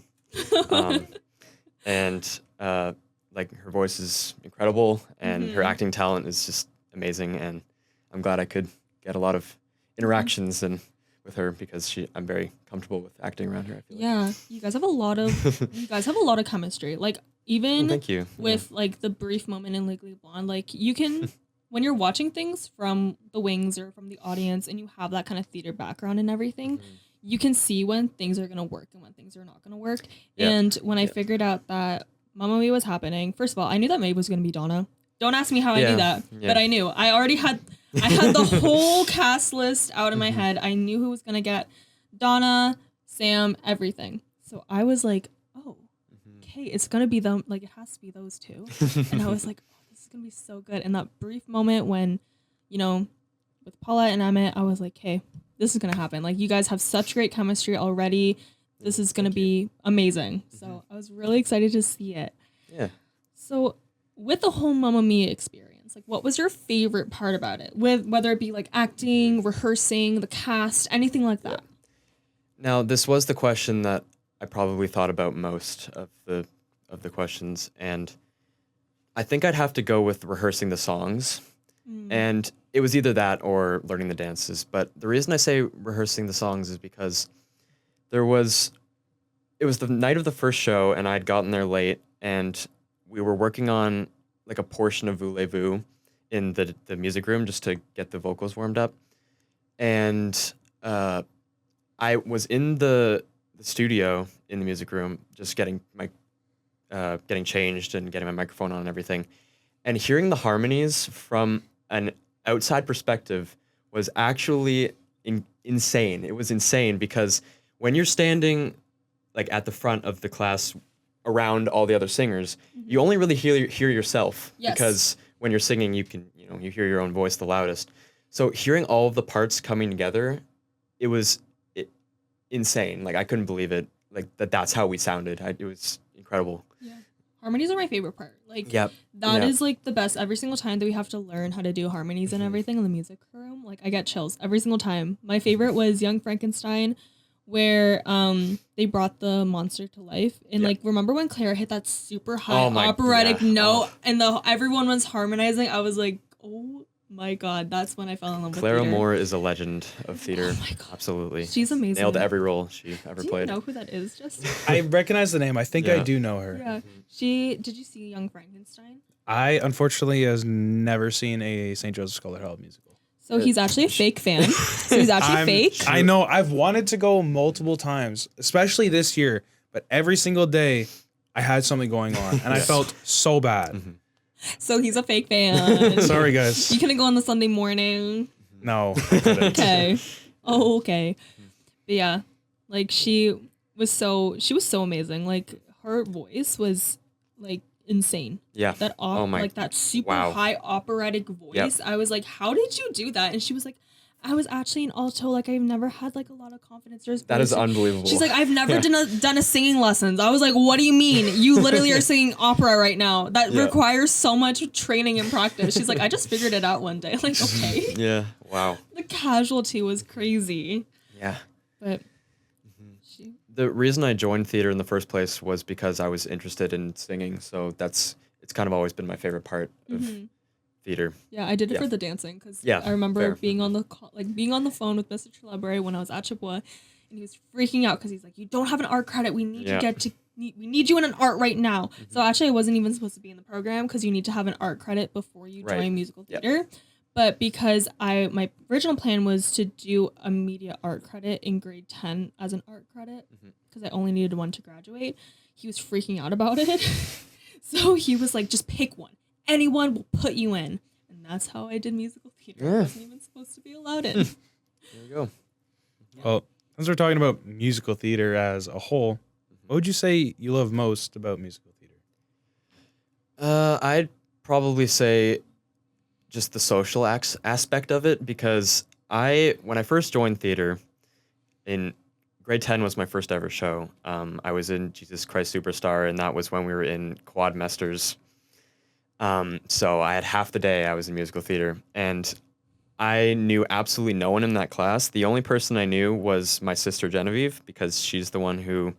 And like her voice is incredible and her acting talent is just amazing. And I'm glad I could get a lot of interactions and with her because I'm very comfortable with acting around her. I feel like. You guys have a lot of chemistry. Like even Thank you. with like the brief moment in Legally Blonde, like you can when you're watching things from the wings or from the audience and you have that kind of theater background and everything, you can see when things are gonna work and when things are not gonna work. Yeah. And when I figured out that Mamma Mia was happening, first of all, I knew that Maeve was gonna be Donna. Don't ask me how I knew that, but I knew. I had the whole cast list out in my head. I knew who was gonna get Donna, Sam, everything. So I was like, oh, okay, it's gonna be them. Like it has to be those two. And I was like, oh, this is gonna be so good. And that brief moment when, you know, with Paula and Emmett, I was like, hey, this is gonna happen. Like you guys have such great chemistry already. This is gonna be amazing. So I was really excited to see it. Yeah. So with the whole Mamma Mia experience, like what was your favorite part about it? With whether it be like acting, rehearsing, the cast, anything like that. Now, this was the question that I probably thought about most of the questions, and I think I'd have to go with rehearsing the songs. And it was either that or learning the dances. But the reason I say rehearsing the songs is because it was the night of the first show, and I'd gotten there late, and we were working on like a portion of Voulez-Vous in the music room just to get the vocals warmed up. And I was in the studio in the music room just getting changed and getting my microphone on and everything. And hearing the harmonies from an outside perspective was actually insane. It was insane because when you're standing like at the front of the class around all the other singers, you only really hear yourself because when you're singing, you hear your own voice the loudest. So hearing all of the parts coming together, it was insane. Like I couldn't believe it. Like that's how we sounded. It was incredible. Yeah. Harmonies are my favorite part. Like that is like the best. Every single time that we have to learn how to do harmonies and everything in the music room, like I get chills every single time. My favorite was Young Frankenstein, where they brought the monster to life. And like remember when Clara hit that super high operatic note and everyone was harmonizing? I was like, oh my god, that's when I fell in love with Clara theater. Moore is a legend of theater. Oh my god. Absolutely. She's amazing. Nailed every role she ever Do you played. know who that is, Justin? I recognize the name. I think I do know her. Yeah. Did you see Young Frankenstein? I unfortunately has never seen a St. Joseph Scholar Held musical. So he's actually a fake fan. So he's actually fake. I know. I've wanted to go multiple times, especially this year, but every single day I had something going on and I felt so bad. So he's a fake fan. Sorry, guys. You couldn't go on the Sunday morning. No. I couldn't. Okay. Oh, okay. But yeah, like she was so amazing. Like her voice was like insane. Yeah. That my. that super Wow. high operatic voice. I was like, how did you do that? And she was like, I was actually in alto. Like, I've never had like a lot of confidence. That is unbelievable. She's like, I've never done a singing lessons. I was like, what do you mean? You literally are singing opera right now. That requires so much training and practice. She's like, I just figured it out one day. Like, okay. Yeah. Wow. The casualty was crazy. Yeah. But The reason I joined theater in the first place was because I was interested in singing. So it's kind of always been my favorite part of theater. yeah, I did it for the dancing because Yeah, I remember fair. being on the being on the phone with Mr. Trelebre when I was at Chippewa, and he was freaking out because he's like, "You don't have an art credit. We need we need you in an art right now." So actually, I wasn't even supposed to be in the program because you need to have an art credit before you join musical theater. But because my original plan was to do a media art credit in grade 10 as an art credit because I only needed one to graduate, he was freaking out about it. So he was like, just pick one. Anyone will put you in. And that's how I did musical theater. I wasn't even supposed to be allowed in. There you go. Well, since we're talking about musical theater as a whole, what would you say you love most about musical theater? I'd probably say just the social aspect of it, because when I first joined theater in grade 10 was my first ever show. I was in Jesus Christ Superstar, and that was when we were in quadmesters. So I had half the day I was in musical theater, and I knew absolutely no one in that class. The only person I knew was my sister Genevieve, because she's the one who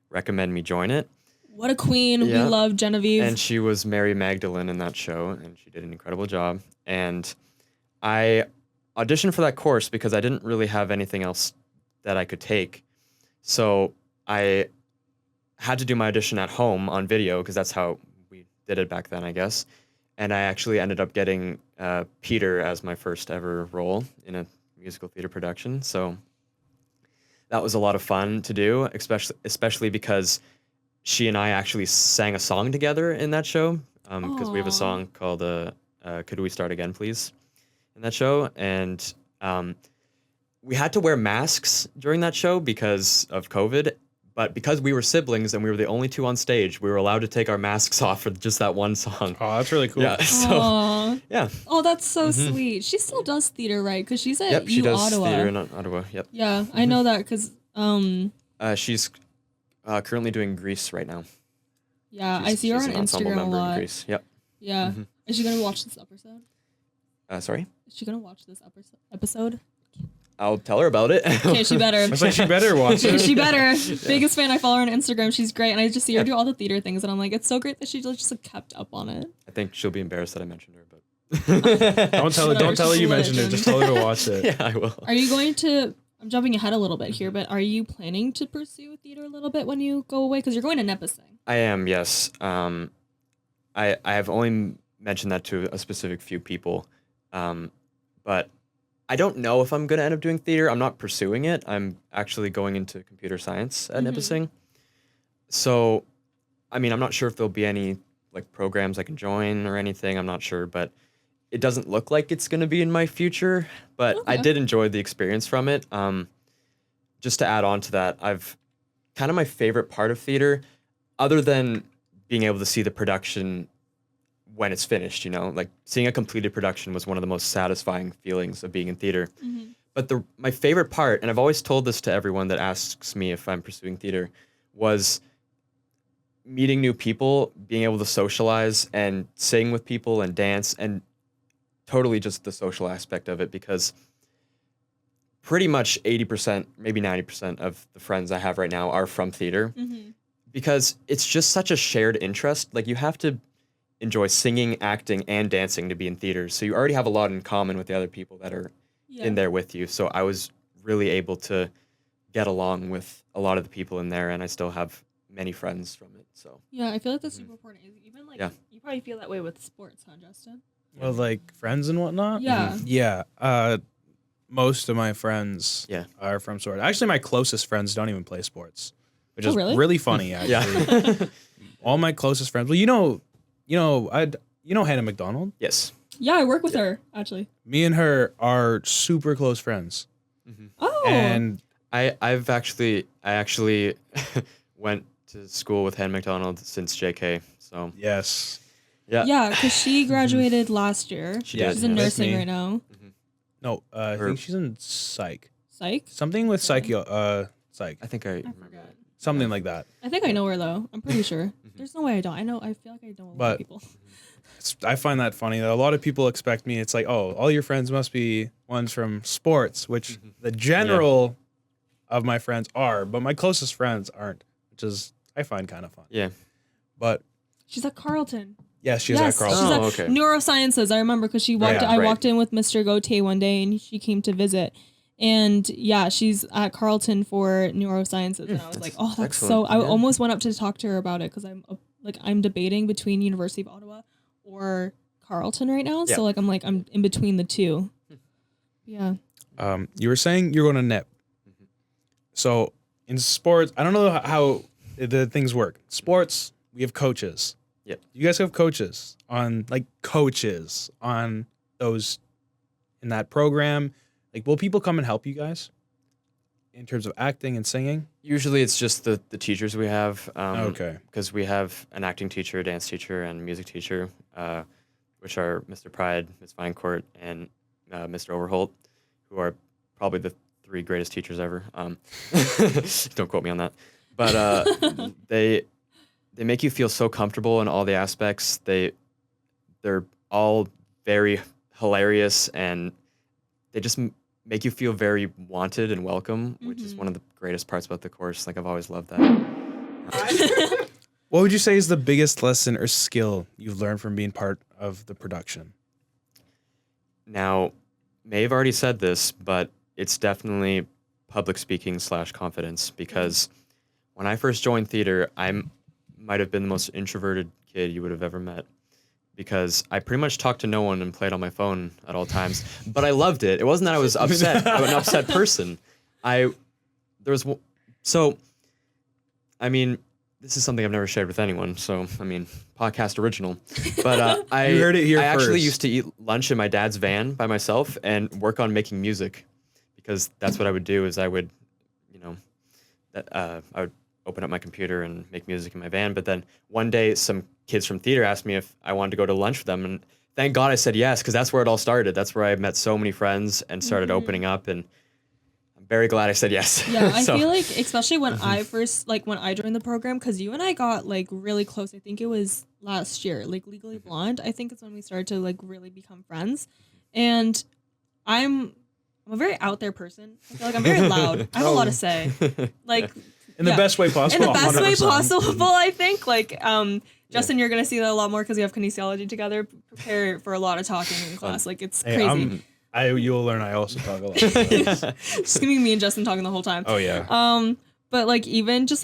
recommended me join it. What a queen. We love Genevieve. And she was Mary Magdalene in that show, and she did an incredible job. And I auditioned for that course because I didn't really have anything else that I could take. So I had to do my audition at home on video because that's how we did it back then, I guess. And I actually ended up getting Peter as my first ever role in a musical theater production. So that was a lot of fun to do, especially because she and I actually sang a song together in that show, because we have a song called Could We Start Again, Please, in that show. And we had to wear masks during that show because of COVID, but because we were siblings and we were the only two on stage, we were allowed to take our masks off for just that one song. Oh, that's really cool. Yeah, so, yeah. Oh, that's so sweet. She still does theater, right? Because she's at she does Ottawa. theater in Ottawa, yep. Yeah, I know that because... she's currently doing Grease right now. Yeah, I see her on she's an ensemble Instagram a member in lot. Grease, yep. Yeah. Is she going to watch this episode? Sorry? Is she going to watch this episode? I'll tell her about it. Okay, she better. I was like, she better watch it. She better. Biggest fan. I follow her on Instagram. She's great. And I just see her do all the theater things. And I'm like, it's so great that she just like, kept up on it. I think she'll be embarrassed that I mentioned her, but Don't tell her you mentioned it. Just tell her to watch it. yeah, I will. Are you going to... I'm jumping ahead a little bit here, but are you planning to pursue theater a little bit when you go away? Because you're going to Nipissing. I am, yes. I have only mentioned that to a specific few people, but I don't know if I'm going to end up doing theater. I'm not pursuing it. I'm actually going into computer science at Nipissing. So, I mean, I'm not sure if there'll be any like programs I can join or anything. I'm not sure, but it doesn't look like it's going to be in my future. But I did enjoy the experience from it. Just to add on to that, I've kind of my favorite part of theater, other than being able to see the production when it's finished, you know, like seeing a completed production was one of the most satisfying feelings of being in theater. But my favorite part, and I've always told this to everyone that asks me if I'm pursuing theater, was meeting new people, being able to socialize and sing with people and dance, and totally just the social aspect of it, because pretty much 80%, maybe 90% of the friends I have right now are from theater, because it's just such a shared interest. Like, you have to enjoy singing, acting, and dancing to be in theater. So you already have a lot in common with the other people that are in there with you. So I was really able to get along with a lot of the people in there, and I still have many friends from it. So yeah, I feel like that's super important. Even like you probably feel that way with sports, huh, Justin? Well, like friends and whatnot. Yeah. Yeah. Most of my friends are from sport. Actually, my closest friends don't even play sports, which is really funny. Actually, all my closest friends. Well, you know Hannah McDonald. Yes. Yeah, I work with her actually. Me and her are super close friends. Oh. And I actually went to school with Hannah McDonald since JK. So Yes. yeah. Yeah, because she graduated last year. She Yeah, did. She's in with nursing me. right now. No, I Her- think she's in psych. Psych? Something with Okay. psych. I think I I remember. forgot. Something like that. I think I know her though. I'm pretty sure. There's no way I don't. I feel like I know a lot But- of people. I find that funny that a lot of people expect me. It's like, oh, all your friends must be ones from sports, which the general of my friends are, but my closest friends aren't, which is I find kind of fun. Yeah. But She's at Carleton. yes, she's Yes, at Carlson. she's Oh, at okay. neurosciences. I remember because she walked. Yeah, I right. walked in with Mr. Gautier one day, and she came to visit. And yeah, she's at Carleton for neurosciences, and I was like, "Oh, that's so." excellent. I Yeah. almost went up to talk to her about it because I'm debating between University of Ottawa or Carleton right now. Yeah. So I'm in between the two. Yeah. You were saying you're going to NIP. So in sports, I don't know how the things work. Sports, we have coaches. Yep. You guys have coaches on those in that program. Like, will people come and help you guys in terms of acting and singing? Usually it's just the teachers we have. Okay. Because we have an acting teacher, a dance teacher, and music teacher, which are Mr. Pride, Ms. Vinecourt, and Mr. Overholt, who are probably the 3 greatest teachers ever. Don't quote me on that. But they make you feel so comfortable in all the aspects. They're all very hilarious, and they just make you feel very wanted and welcome, which is one of the greatest parts about the course. Like, I've always loved that. What would you say is the biggest lesson or skill you've learned from being part of the production? Now, Maeve already said this, but it's definitely public speaking / confidence, because when I first joined theater, I might have been the most introverted kid you would have ever met, because I pretty much talked to no one and played on my phone at all times. But I loved it. It wasn't that I was upset. I'm an upset person. This is something I've never shared with anyone. So, podcast original. But You heard it here I actually first. used to eat lunch in my dad's van by myself and work on making music, because that's what I would do. Is I would open up my computer and make music in my van. But then one day, some kids from theater asked me if I wanted to go to lunch with them, and thank God I said yes, because that's where it all started. That's where I met so many friends and started opening up, and I'm very glad I said yes. Yeah, I So- feel like especially when I first when I joined the program, because you and I got really close. I think it was last year, Legally Blonde. I think it's when we started to really become friends. And I'm a very out there person. I feel like I'm very loud. I have a lot to say. In the best way possible. In the best way 100%. possible, I think. Justin, you're gonna see that a lot more because we have kinesiology together. Prepare for a lot of talking in class. It's Hey, crazy. you'll learn I also talk a lot. It's gonna be me and Justin talking the whole time. Oh yeah. But even just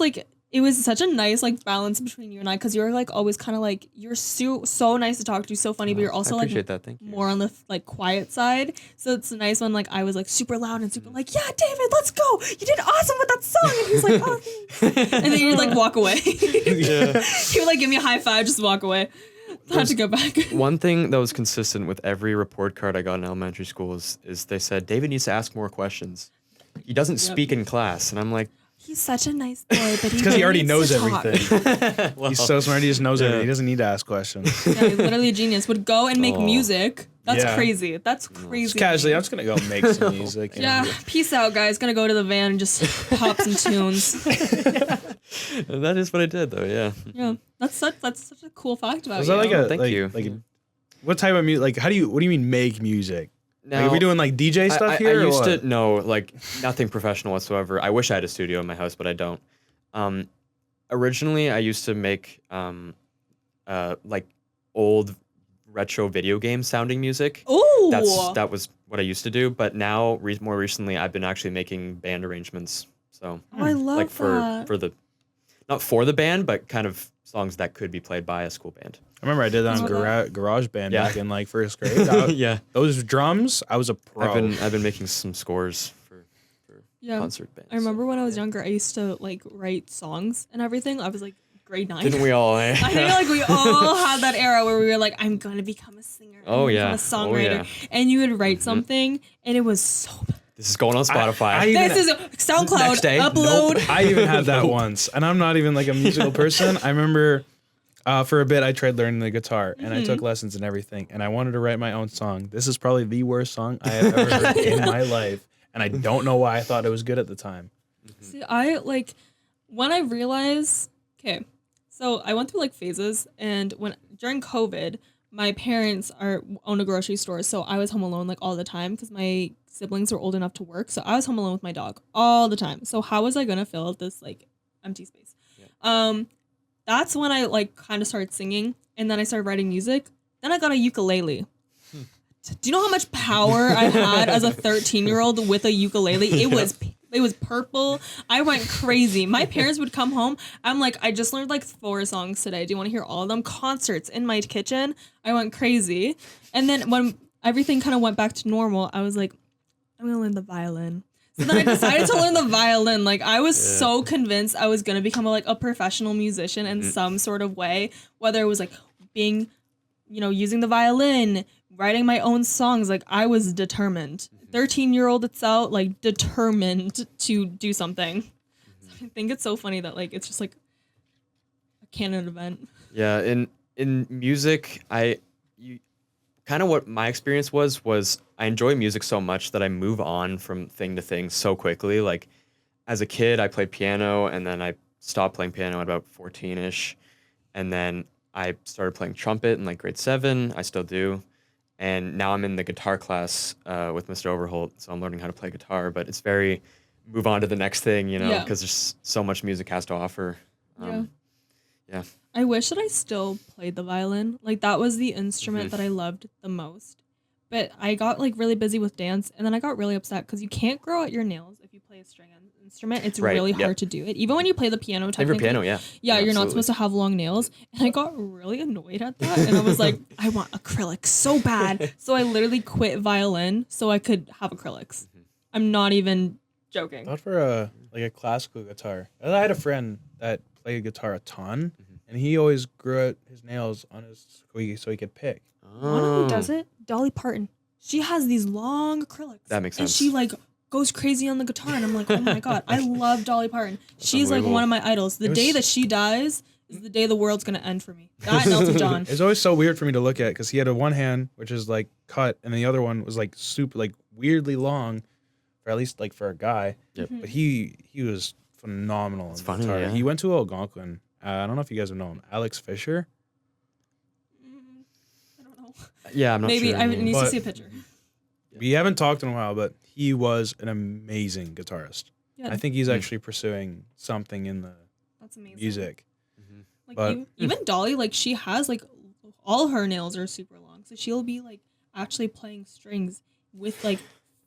it was such a nice balance between you and I, because you're always kind of you're so nice to talk to, so funny, but you're also I appreciate that. Thank you. more on the quiet side. So it's nice when I was super loud and super yeah, David, let's go. You did awesome with that song. And he's like, oh, thanks. And then you'd walk away. Yeah. He would give me a high five, just walk away. Had to go back. One thing that was consistent with every report card I got in elementary school is they said, David needs to ask more questions. He doesn't speak in class. And I'm like, He's such a nice boy, but Because he already knows needs to talk. everything. well, He's so smart. He just knows everything. He doesn't need to ask questions. Yeah, he's literally a genius. Would go and make Oh. music. That's Yeah. crazy. That's crazy. Just casually, I'm just gonna go make some music. and- Yeah, peace out, guys. Gonna go to the van and just pop some tunes. that is what I did, though. Yeah. Yeah, that's such a cool fact about Was you. that Thank you. What type of music? What do you mean make music? Now, Are we doing DJ stuff I here? or used what? to nothing professional whatsoever. I wish I had a studio in my house, but I don't. Originally, I used to make old retro video game sounding music. Ooh, That was what I used to do. But now, more recently, I've been actually making band arrangements. So Oh, I love like that. for the not for the band, but kind of songs that could be played by a school band. I remember I did that on Oh, Garage Band Yeah. back in first grade. That- Yeah, Those drums, I was a pro. I've been making some scores for yeah. concert bands. I remember when I was younger, I used to write songs and everything. I was grade 9. Didn't we all? I feel we all had that era where we were I'm gonna become a singer. I'm Oh, gonna yeah. become a Oh, songwriter. yeah. And you would write something, and it was so bad. This is going on Spotify. I even- This is SoundCloud Next day, upload. I even had that once, and I'm not even a musical person. I remember For a bit, I tried learning the guitar, and I took lessons and everything, and I wanted to write my own song. This is probably the worst song I have ever heard in my life, and I don't know why I thought it was good at the time. See, when I realized, okay, so I went through like phases, and during COVID, my parents own a grocery store, so I was home alone like all the time because my siblings were old enough to work, so I was home alone with my dog all the time. So how was I gonna fill this like empty space? Yeah. That's when I like kind of started singing, and then I started writing music. Then I got a ukulele. Do you know how much power I had as a 13-year-old with a ukulele? It was purple. I went crazy. My parents would come home. I'm like, I just learned like 4 songs today. Do you want to hear all of them? Concerts in my kitchen. I went crazy. And then when everything kind of went back to normal, I was like, I'm going to learn the violin. So then I decided to learn the violin. Like I was so convinced I was going to become a professional musician in some sort of way, whether it was like being, using the violin, writing my own songs. Like I was determined. 13-year-old itself, like determined to do something. So I think it's so funny that like it's just like a canon event. Yeah, in music, kind of what my experience was I enjoy music so much that I move on from thing to thing so quickly. Like as a kid, I played piano, and then I stopped playing piano at about 14-ish, and then I started playing trumpet in like grade 7. I still do. And now I'm in the guitar class with Mr. Overholt, so I'm learning how to play guitar. But it's very move on to the next thing, because there's so much music has to offer. Yeah. I wish that I still played the violin. Like that was the instrument that I loved the most. But I got like really busy with dance, and then I got really upset because you can't grow out your nails if you play a string instrument. It's really hard to do it. Even when you play the piano, technically. Piano, yeah. Yeah, you're not supposed to have long nails. And I got really annoyed at that. And I was like, I want acrylic so bad. So I literally quit violin so I could have acrylics. I'm not even joking. Not for a classical guitar. I had a friend that played guitar a ton, and he always grew out his nails on his squeaky so he could pick. One who does it? Dolly Parton. She has these long acrylics. That makes sense. And she like goes crazy on the guitar, and I'm like, oh my god, I love Dolly Parton. She's like one of my idols. The day that she dies is the day the world's gonna end for me. That and Elton John. It's always so weird for me to look at because he had a one hand which is like cut, and the other one was like super like weirdly long, for at least like for a guy. Yep. But he was phenomenal. It's on funny, guitar. yeah. He went to Algonquin. I don't know if you guys have known him, Alex Fisher. I don't know. Yeah, I'm not Maybe sure. I need to But- see a picture. We haven't talked in a while, but he was an amazing guitarist. Yeah, I think he's actually pursuing something in the that's amazing. music. Like But- even Dolly, like she has like all her nails are super long, so she'll be like actually playing strings with like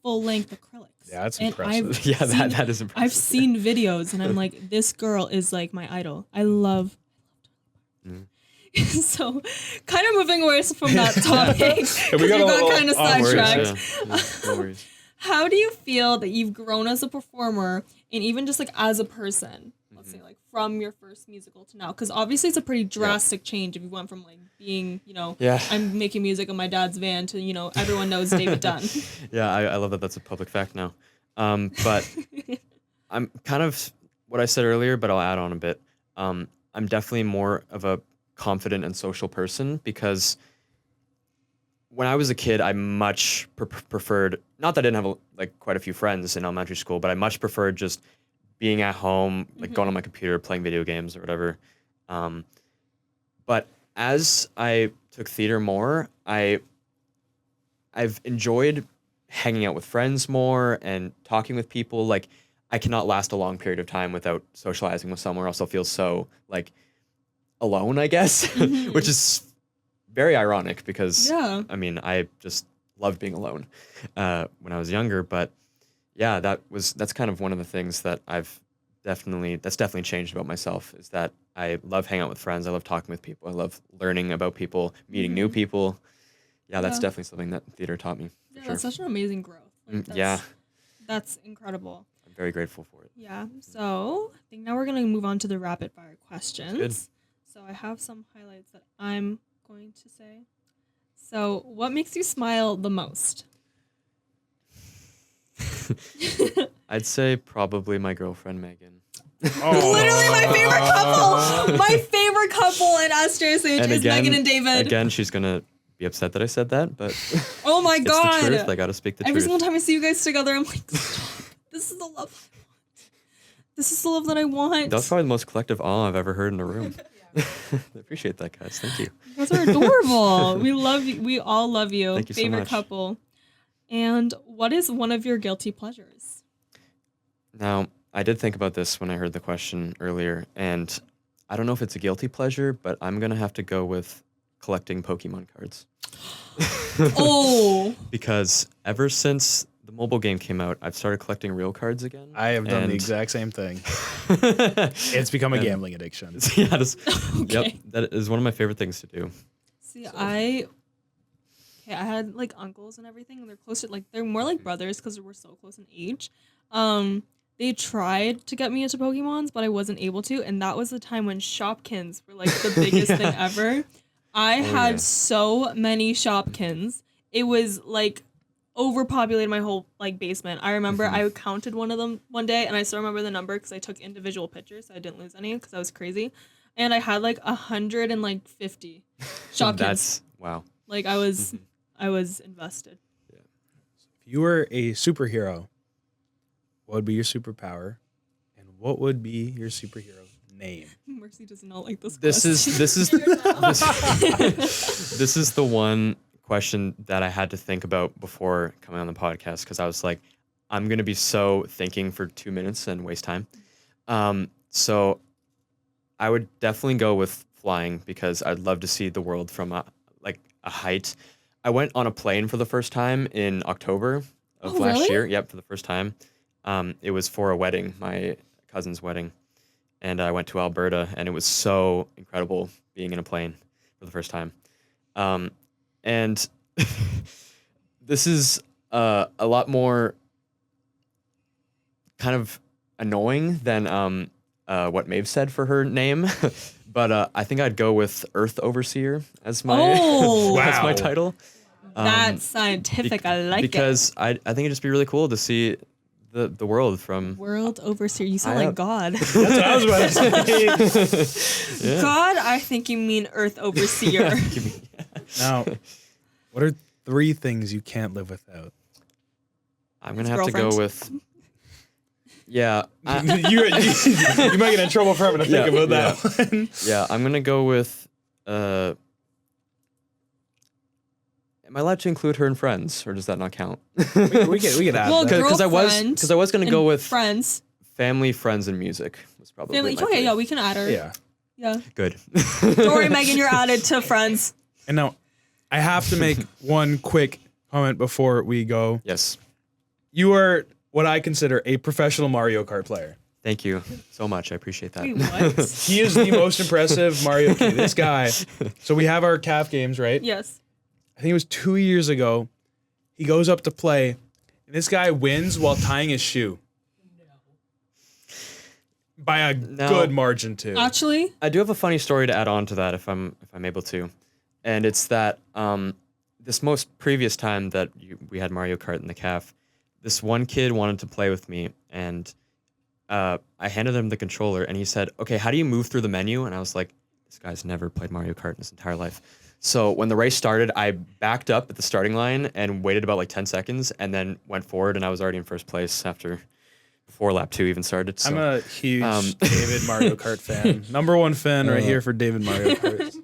full length acrylics. Yeah, that's And impressive. Yeah, that is impressive. I've seen videos, and I'm like, this girl is like my idol. I love. So, kind of moving away from that topic, because we got kind of sidetracked. No worries. How do you feel that you've grown as a performer, and even just like as a person? Let's say like from your first musical to now, because obviously it's a pretty drastic change if you went from like being, I'm making music in my dad's van to everyone knows David Dunn. Yeah, I love that that's a public fact now. But I'm kind of what I said earlier, but I'll add on a bit. I'm definitely more of a confident and social person, because when I was a kid, I much preferred, not that I didn't have quite a few friends in elementary school, but I much preferred just being at home, like going on my computer, playing video games or whatever. But as I took theater more, I've enjoyed hanging out with friends more and talking with people. Like I cannot last a long period of time without socializing with someone, or else I'll feel so like alone, I guess, which is very ironic because I mean, I just loved being alone when I was younger. But yeah, that's kind of one of the things that that's definitely changed about myself, is that I love hanging out with friends. I love talking with people. I love learning about people, meeting new people. Yeah, that's definitely something that theater taught me. Yeah, that's such an amazing growth. Like, that's incredible. I'm very grateful for it. Yeah. So I think now we're gonna move on to the rapid fire questions. Good. So I have some highlights that I'm going to say. So what makes you smile the most? I'd say probably my girlfriend Megan. Literally my favorite couple. My favorite favorite couple in SJSH is Megan and David. Again, she's gonna be upset that I said that, but Oh my it's god. the truth. I gotta speak the Every truth. single time I see you guys together, I'm like, stop. This is the love I want. This is the love that I want. That was probably the most collective awe I've ever heard in a room. I appreciate that, guys. Thank you. You guys are adorable. We love you. We all love you. Thank you so Favorite much. couple. And what is one of your guilty pleasures? Now, I did think about this when I heard the question earlier, and I don't know if it's a guilty pleasure, but I'm gonna have to go with collecting Pokemon cards. Oh. Because ever since the mobile game came out, I've started collecting real cards again. I have done the and- exact same thing. It's become a And- gambling addiction. Yeah, yep, Okay. that is one of my favorite things to do. See, I had like uncles and everything, and they're closer. Like they're more like brothers because we're so close in age. They tried to get me into Pokemons, but I wasn't able to, and that was the time when Shopkins were like the biggest thing ever. I had yeah. so many Shopkins. It was like overpopulated my whole like basement. I remember I counted one of them one day, and I still remember the number because I took individual pictures, so I didn't lose any because I was crazy. And I had like 150 Shopkins. That's wow. Like I was invested. If you were a superhero, what would be your superpower, and what would be your superhero name? Mercy does not like this. This question. is this is the one question that I had to think about before coming on the podcast because I was like, I'm gonna be so thinking for 2 minutes and waste time. So I would definitely go with flying because I'd love to see the world from a height. I went on a plane for the first time in October of last really? year. Yep, for the first time. It was for a wedding, my cousin's wedding. And I went to Alberta, and it was so incredible being in a plane for the first time. And this is a lot more kind of annoying than what Maeve said for her name. But I think I'd go with Earth Overseer as my Oh. as my Wow. title. That's scientific. I like Because I think it'd just be really cool to see the world from it. World overseer. You sound I like up. God. That's what I was about to say. Yeah. God, I think you mean Earth overseer. Now, what are 3 things you can't live without? I'm gonna His have to go girlfriend. with. Yeah, you might get in trouble for having to think Yeah, about that one. yeah. I'm gonna go with. Am I allowed to include her and friends, or does that not count? we can add Well, that. Because I girlfriend was gonna go and with friends. family, friends, and music. Was probably Family. my Okay, three. yeah, we can add her. Yeah. Yeah. Good. Don't worry, Megan, you're added to friends. And now, I have to make one quick comment before we go. Yes. You are what I consider a professional Mario Kart player. Thank you so much. I appreciate that. Wait, what? He is the most impressive Mario Kart. This guy. So we have our CAF games, right? Yes. I think it was 2 years ago. He goes up to play, and this guy wins while tying his shoe. By a good margin, too. Actually, I do have a funny story to add on to that if I'm able to, and it's that this most previous time that we had Mario Kart in the CAF, this one kid wanted to play with me, and I handed him the controller, and he said, "Okay, how do you move through the menu?" And I was like, "This guy's never played Mario Kart in his entire life." So when the race started, I backed up at the starting line and waited about like 10 seconds, and then went forward, and I was already in first place before lap 2 even started. So. I'm a huge David Mario Kart fan. Number 1 fan right here for David Mario Kart.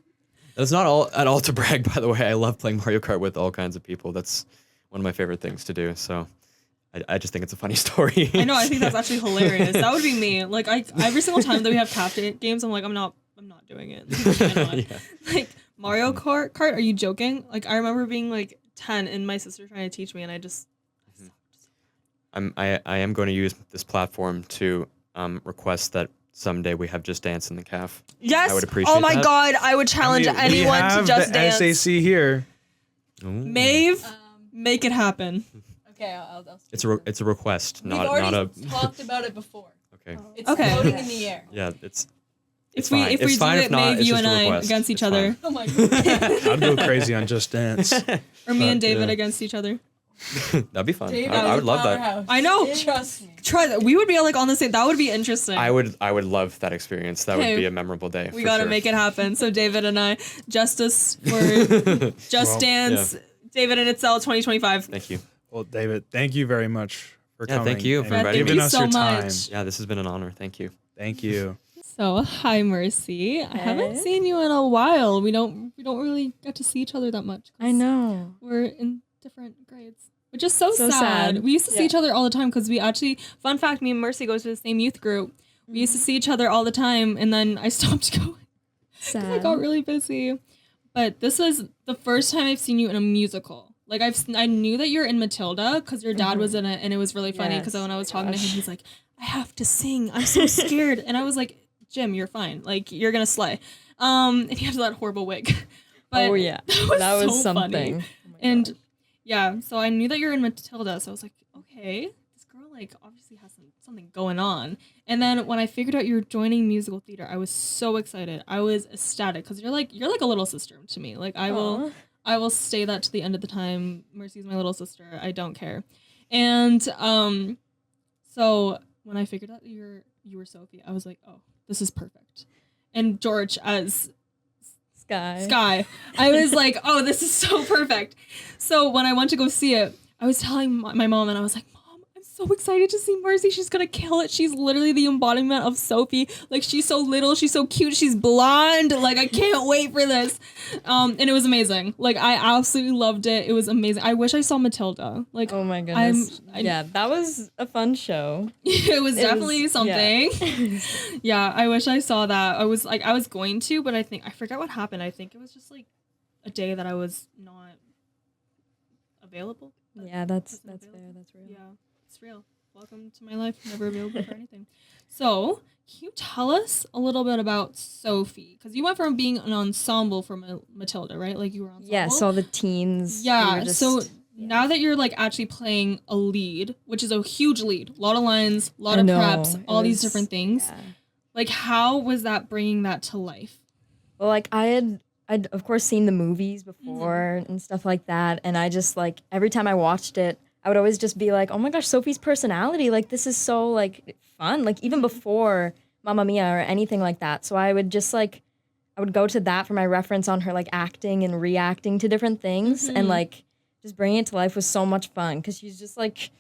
That's not at all to brag, by the way. I love playing Mario Kart with all kinds of people. That's one of my favorite things to do. So I just think it's a funny story. I know. I think that's actually hilarious. That would be me. Like, every single time that we have CAF games, I'm like, I'm not doing it. Why not? Yeah. Like Mario Kart. Are you joking? Like, I remember being like 10 and my sister trying to teach me, and I just. I am going to use this platform to request that someday we have Just Dance in the CAF. Yes. I would appreciate Oh my that. God! I would challenge We anyone have to Just the Dance. SAC here. Ooh. Maeve, make it happen. Okay, I'll It's a request, We've not already a. talked about it before. Okay. It's Okay. floating in the air. Yeah, it's If fine. we It's do fine it, if not, Maeve, it's you just and a I request. against each It's other, fine. Oh my god. I'd go crazy on Just Dance. or me and But, David yeah. against each other. That'd be fun. Dave, I would love that. I know. Trust me. Try that. We would be like on the same. That would be interesting. I would love that experience. That Okay. would be a memorable day. We for gotta sure. make it happen. So David and I, Justice for Just Well, Dance, David and Itzel 2025. Thank you. Well, David, thank you very much for Yeah, coming. thank you for and inviting giving me. us Thank your you so time. much. Yeah, this has been an honor. Thank you. Thank you. So hi Mercy. I haven't seen you in a while. We don't really get to see each other that much. 'cause I know. We're in different grades. Which is so, So sad. sad. We used to see each other all the time because we actually, fun fact, me and Mercy goes to the same youth group. We used to see each other all the time, and then I stopped going. I Sad. got really busy. But this was the first time I've seen you in a musical. Like I knew that you're in Matilda because your dad was in it, and it was really funny because Yes. when I was talking to him, he's like, "I have to sing. I'm so scared," and I was like, "Jim, you're fine. Like you're gonna slay." And he had that horrible wig. But Oh yeah, that was so funny. something. Oh my And gosh. yeah, so I knew that you're in Matilda, so I was like, okay, this girl like obviously has something going on. And then when I figured out you're joining musical theater, I was so excited. I was ecstatic because you're like a little sister to me. Like I will say that to the end of the time. Mercy's my little sister. I don't care. And so when I figured out that you were Sophie, I was like, oh, this is perfect. And George as Sky. I was like, oh, this is so perfect. So when I went to go see it, I was telling my mom, and I was like, Mom, I'm so excited to see Mercy. She's going to kill it. She's literally the embodiment of Sophie. Like, she's so little. She's so cute. She's blonde. Like, I can't wait for this. And it was amazing. Like, I absolutely loved it. It was amazing. I wish I saw Matilda. Like, Oh my goodness. I- Yeah, that was a fun show. it was It definitely was- something. yeah. Yeah, I wish I saw that. I was going to, but I forgot what happened. I think it was just like a day that I was not available. Yeah, that's Wasn't fair. available. That's real. Yeah, it's real. Welcome to my life. Never available for anything. So, can you tell us a little bit about Sophie? Because you went from being an ensemble for Matilda, right? Like you were ensemble. Yeah, so the teens. we Yeah. were just- So now that you're like actually playing a lead, which is a huge lead, a lot of lines, a lot I of know, preps, it all these was- different things. yeah. Like, how was that bringing that to life? Well, like I'd of course seen the movies before and stuff like that, and I just like every time I watched it, I would always just be like, oh my gosh, Sophie's personality, like this is so like fun, like even before Mamma Mia or anything like that. So I would just like I would go to that for my reference on her like acting and reacting to different things, and like just bringing it to life was so much fun because she's just like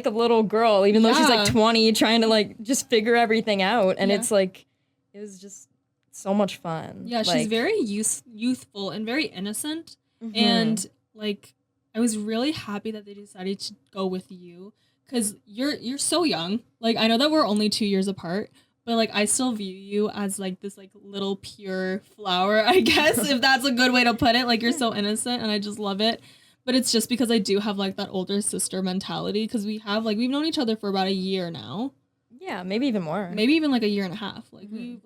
a little girl, even though she's Yeah. like 20, trying to like just figure everything out, and Yeah. it's like it was just so much fun. Yeah, she's Like, very youthful and very innocent. mhm. And like, I was really happy that they decided to go with you because you're so young. Like, I know that we're only 2 years apart, but like I still view you as like this like little pure flower, I guess, if that's a good way to put it. Like, you're so innocent, and I just love it. But it's just because I do have like that older sister mentality because we've known each other for about a year now, yeah, maybe even more. maybe even like a year and a half. Like we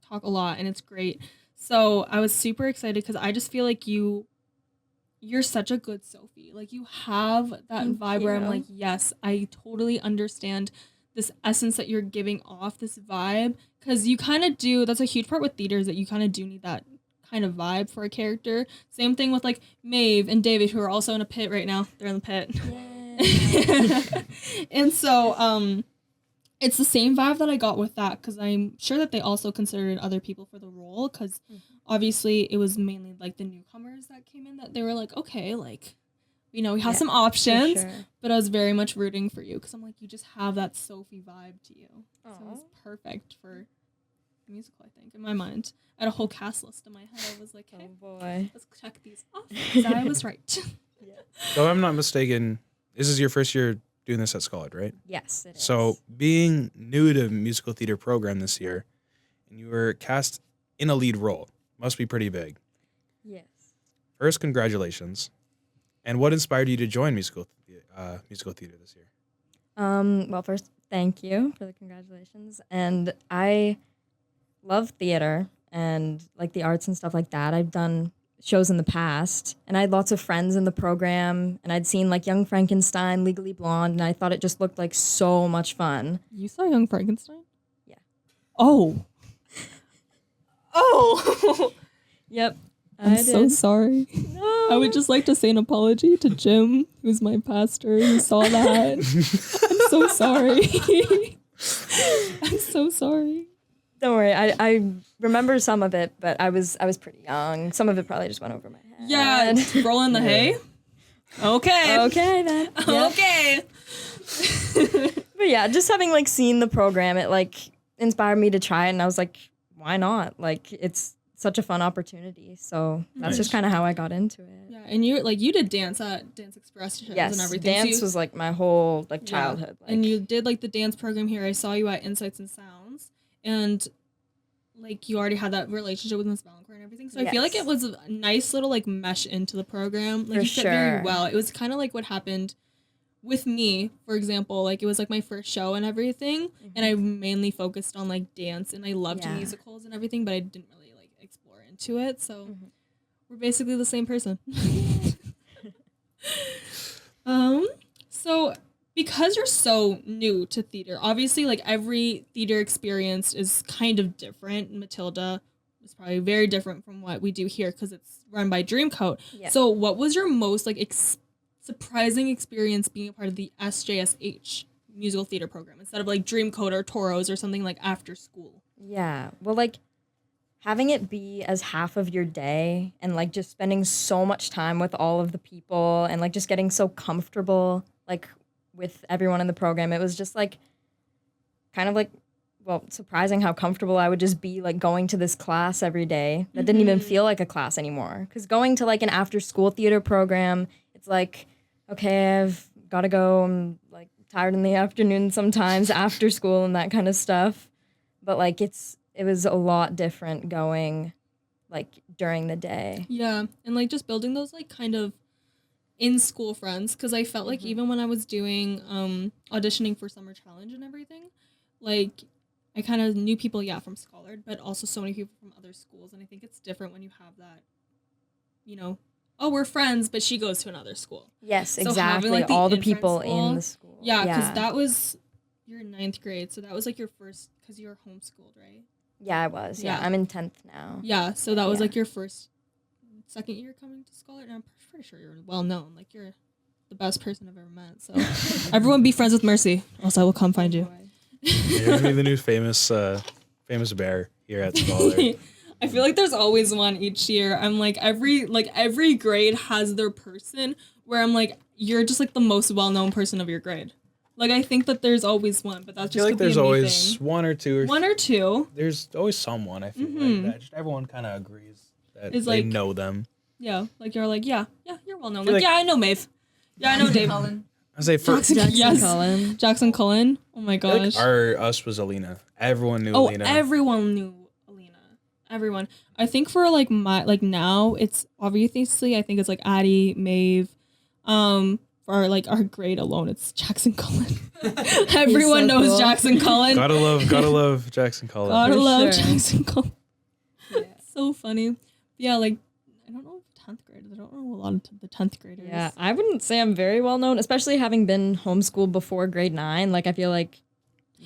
talk a lot, and it's great. So I was super excited because I just feel like you're such a good Sophie. Like, you have that Thank vibe where I'm you. like, yes, I totally understand this essence that you're giving off, this vibe, because you kind of do. That's a huge part with theater, is that you kind of do need that kind of vibe for a character. Same thing with like Maeve and David, who are also in a pit right now. They're in the pit. And so it's the same vibe that I got with that, because I'm sure that they also considered other people for the role, because obviously it was mainly like the newcomers that came in that they were like, okay, like, we have Yeah, some options. sure. But I was very much rooting for you because I'm like, you just have that Sophie vibe to you. So it was Aw. perfect for the musical, I think, in my mind. I had a whole cast list in my head. I was like, hey, Oh boy. let's check these off, 'cause I was right. So if I'm not mistaken, this is your first year doing this at Scholard, right? Yes, it is. So being new to musical theater program this year, and you were cast in a lead role, must be pretty big. yes. First, congratulations. And what inspired you to join musical theater this year? Well, first, thank you for the congratulations. And I love theater and like the arts and stuff like that. I've done shows in the past, and I had lots of friends in the program, and I'd seen like Young Frankenstein, Legally Blonde, and I thought it just looked like so much fun. You saw Young Frankenstein? Yeah. Oh. Oh. Yep. I'm so sorry. No. I would just like to say an apology to Jim, who's my pastor, who saw that. I'm so sorry. I'm so sorry. Don't worry. I remember some of it, but I was pretty young. Some of it probably just went over my head. Yeah, rolling the hay. Okay. Okay then. Yeah. Okay. But yeah, just having like seen the program, it like inspired me to try it, and I was like, why not? Like, it's such a fun opportunity. So that's just kind of how I got into it. Yeah, and you did dance at Dance Express shows Yes, and everything. dance was like my whole like Yeah. childhood. Like, And you did like the dance program here. I saw you at Insights and Sounds, and like you already had that relationship with Miss Valancourt and everything. So I feel like Yes. it was a nice little like mesh into the program. Like For you fit very sure. well. It was kind of like what happened with me, for example. Like it was like my first show and everything, and I mainly focused on like dance, and I loved Yeah. musicals and everything, but I didn't really like explore into it. So we're basically the same person. So because you're so new to theater, obviously like every theater experience is kind of different. Matilda is probably very different from what we do here because it's run by Dreamcoat. Yeah. So what was your most like surprising experience being a part of the SJSH musical theater program instead of like Dreamcoat or Toros or something like after school? yeah. Well, like having it be as half of your day and like just spending so much time with all of the people and like just getting so comfortable like with everyone in the program. It was just like kind of like, well, surprising how comfortable I would just be like going to this class every day. That didn't even feel like a class anymore. Because going to like an after school theater program, it's like, okay, I've got to go. I'm like tired in the afternoon sometimes after school and that kind of stuff. But like it was a lot different going like during the day. Yeah, and like just building those like kind of in school friends, because I felt like even when I was doing auditioning for Summer Challenge and everything, like I kind of knew people from Schollard, but also so many people from other schools, and I think it's different when you have that, you know, oh, we're friends, but she goes to another school. Yes, So having, exactly. like, the all the in-friend people school- in the school. Yeah, because that was your 9th grade, so that was like your first, because you were homeschooled, right? Yeah, I was. Yeah, Yeah. I'm in 10th now. Yeah, so that was Yeah. like your second year coming to Schollard, and I'm pretty sure you're well known. Like you're the best person I've ever met. So everyone be friends with Mercy, else I will come find you. You're gonna be the new famous bear here at Scholar. I feel like there's always one each year. I'm like every grade has their person where I'm like, you're just like the most well known person of your grade. Like I think that there's always one, but that's I feel just like there's always thing. one or two. One or two. There's always someone. I feel like that just everyone kind of agrees that Is they like- know them. Yeah, like you're like yeah, you're well known. feel Like like- yeah, I know Maeve. Yeah, I know Dave. I say for Yes. Cullen. Jackson Cullen. Oh my I feel like gosh. us was Alina. Everyone knew Oh, Alina. everyone knew Alina. Everyone. I think for like my now it's obviously I think it's like Addie, Maeve. For like our grade alone, it's Jackson Cullen. Everyone so knows cool. Jackson Cullen. gotta love Jackson Collins. Gotta For love sure. Jackson Cullen. So funny. Yeah, like I don't know 10th graders. I don't know a lot of the 10th graders. Yeah, I wouldn't say I'm very well known, especially having been homeschooled before grade 9. Like, I feel like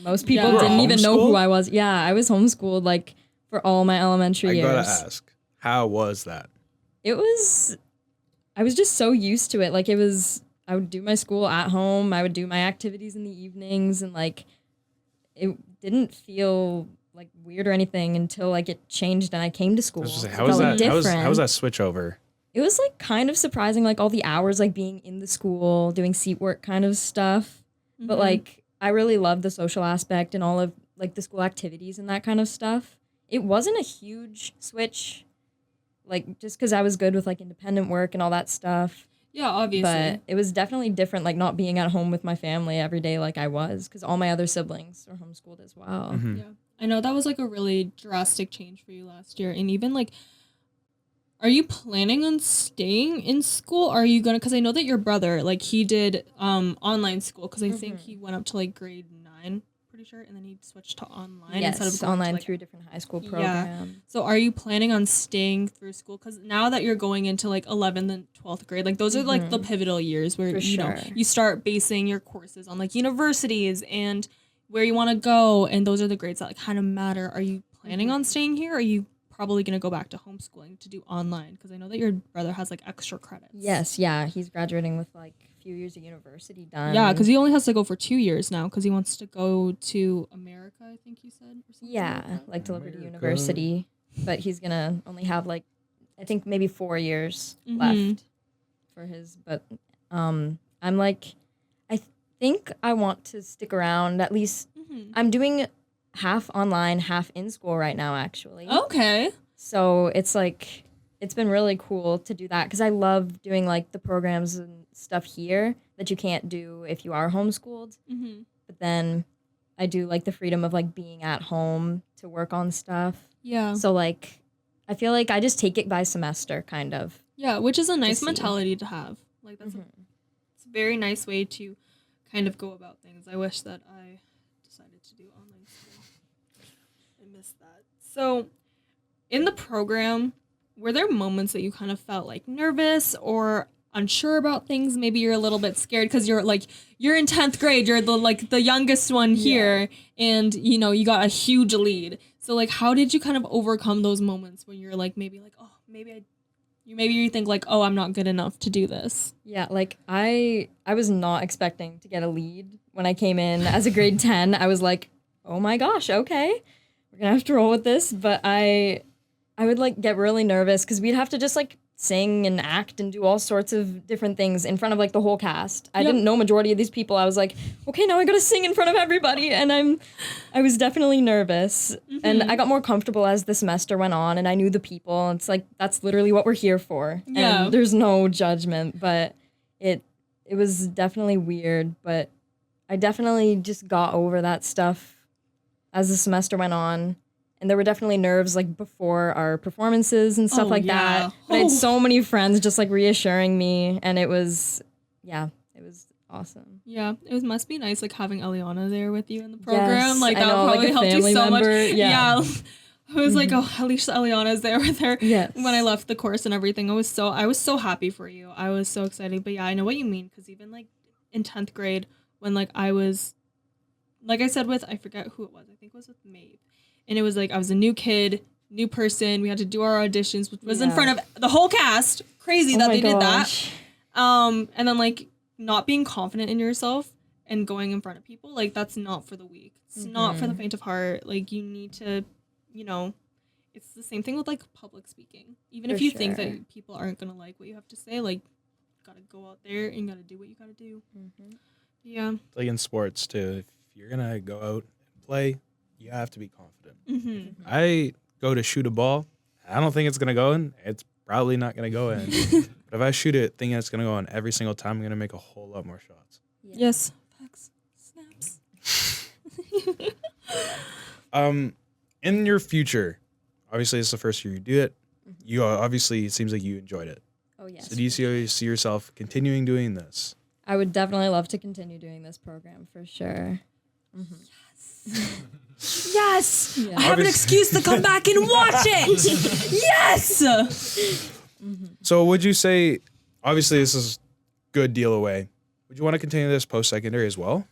most people Yeah. You were didn't even know who homeschooled? I was. Yeah, I was homeschooled like for all my elementary I years. gotta ask, how was that? I was just so used to it. Like, I would do my school at home. I would do my activities in the evenings, and like, it didn't feel like weird or anything until like it changed and I came to school. I was just It like, how was felt, like, that? How different. was that switch over? It was like kind of surprising, like all the hours like being in the school, doing seat work kind of stuff. But Mhm. like I really loved the social aspect and all of like the school activities and that kind of stuff. It wasn't a huge switch, like just because I was good with like independent work and all that stuff. Yeah, obviously. But it was definitely different, like not being at home with my family every day like I was, because all my other siblings are homeschooled as well. Mhm. Yeah. I know that was like a really drastic change for you last year. And even like, are you planning on staying in school? Are you gonna, because I know that your brother, like he did online school, because I think he went up to like grade 9, pretty sure, and then he switched to online instead of Yes, going online to, like, through a different high school Yeah. program. So are you planning on staying through school? Because now that you're going into like 11th and 12th grade, like those are like the pivotal years where, For you know, sure. you start basing your courses on like universities and where you want to go. And those are the grades that like kind of matter. Are you planning on staying here? Or are you probably going to go back to homeschooling to do online? Because I know that your brother has like extra credits. Yes, yeah, he's graduating with like a few years of university done. Yeah, because he only has to go for 2 years now because he wants to go to America, I think you said. Or something Yeah, that. like to Liberty America. University, but he's gonna only have like, I think maybe 4 years Mhm. left for his. But I'm like, I think I want to stick around. At least Mhm. I'm doing half online, half in school right now, actually. Okay. So it's like, it's been really cool to do that because I love doing like the programs and stuff here that you can't do if you are homeschooled. Mm-hmm. But then I do like the freedom of like being at home to work on stuff. Yeah. So like, I feel like I just take it by semester, kind of. Yeah, which is a nice see. mentality to have. Like that's it's a very nice way to kind of go about things. I wish that I decided to do online school. I miss that. So, in the program, were there moments that you kind of felt like nervous or unsure about things? Maybe you're a little bit scared because you're in 10th grade, you're the youngest one here, and you got a huge lead. So like, how did you kind of overcome those moments when you're like maybe like, oh, maybe you think like, oh, I'm not good enough to do this? Yeah, like I was not expecting to get a lead when I came in as a grade 10. I was like, oh my gosh, okay, we're gonna have to roll with this. But I would like get really nervous because we'd have to just like sing and act and do all sorts of different things in front of like the whole cast. I didn't know majority of these people. I was like, okay, now I gotta sing in front of everybody, and I was definitely nervous. And I got more comfortable as the semester went on, and I knew the people. It's like that's literally what we're here for. Yeah. And there's no judgment, but it was definitely weird, but I definitely just got over that stuff as the semester went on. And there were definitely nerves like before our performances and stuff like that. But I had so many friends just like reassuring me, and it was awesome. Yeah, it must be nice like having Eliana there with you in the program. Yes, Like I that know, would like probably a help you family so member, much. yeah. I was like, oh, at least Eliana's there with her. Yes. When I left the course and everything, I was so happy for you. I was so excited. But yeah, I know what you mean because even like in 10th grade when like I was, like I said with, I forget who it was. I think it was with Maeve. And it was like I was a new kid, new person. We had to do our auditions, which was in front of the whole cast. Crazy that they did that. And then like not being confident in yourself and going in front of people, like that's not for the weak. It's not for the faint of heart. Like you need to, it's the same thing with like public speaking. Even if you think that people aren't gonna like what you have to say, like you gotta go out there and you gotta do what you gotta do. Yeah. It's like in sports too. If you're gonna go out and play, you have to be confident. I go to shoot a ball, I don't think it's gonna go in. It's probably not gonna go in. But if I shoot it thinking it's gonna go in every single time, I'm gonna make a whole lot more shots. Yes. Facts. Snaps. In your future, obviously it's the first year you do it. You obviously, it seems like you enjoyed it. Oh yes. So do you see yourself continuing doing this? I would definitely love to continue doing this program for sure. Yes. Yeah. I have an excuse to come back and watch it. Yes. So would you say, obviously this is good deal away, would you want to continue this post-secondary as well?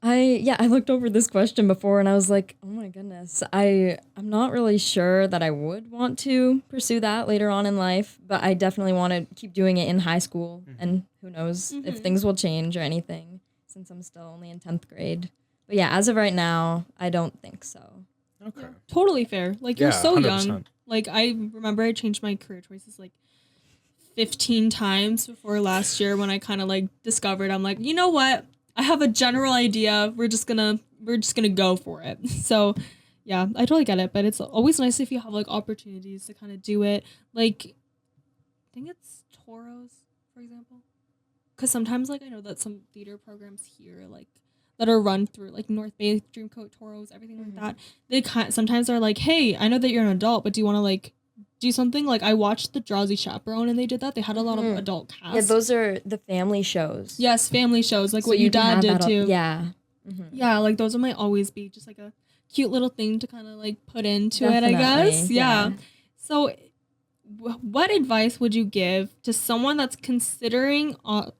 I looked over this question before and I was like, oh my goodness, I'm not really sure that I would want to pursue that later on in life, but I definitely want to keep doing it in high school, and who knows if things will change or anything since I'm still only in 10th grade. But yeah, as of right now, I don't think so. Okay. Totally fair. Like you're Yeah, so 100%. young. Like I remember I changed my career choices like 15 times before last year when I kind of like discovered I'm like, you know what? I have a general idea. We're just gonna go for it. So yeah, I totally get it. But it's always nice if you have like opportunities to kind of do it. Like I think it's Toros, for example. Because sometimes like I know that some theater programs here like that are run through like North Bay, Dreamcoat, Toros, everything like that. They sometimes are like, hey, I know that you're an adult, but do you want to like do something? Like I watched The Drowsy Chaperone and they did that. They had a lot of adult cast. Yeah, those are the family shows. Yes, family shows, like So what you your can dad have did that too. Yeah. Yeah, like those might always be just like a cute little thing to kind of like put into it, I guess. Definitely, Yeah. yeah. So what advice would you give to someone that's considering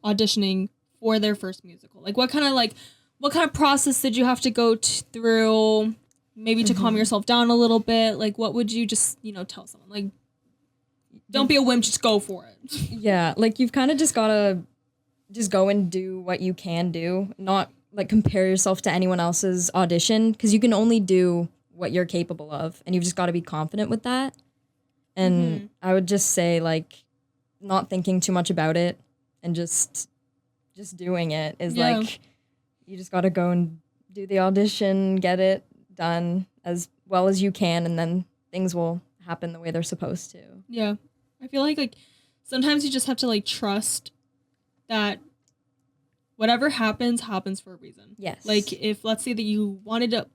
auditioning for their first musical? Like what kind of process did you have to go through? maybe to calm yourself down a little bit? Like, what would you just, tell someone? Like, don't be a wimp, just go for it. Yeah, like you've kind of just gotta just go and do what you can do, not like compare yourself to anyone else's audition, because you can only do what you're capable of, and you've just got to be confident with that. And I would just say, like, not thinking too much about it and just doing it is like, you just got to go and do the audition, get it done as well as you can, and then things will happen the way they're supposed to. Yeah. I feel like sometimes you just have to like trust that whatever happens for a reason. Yes. Like if let's say that you wanted a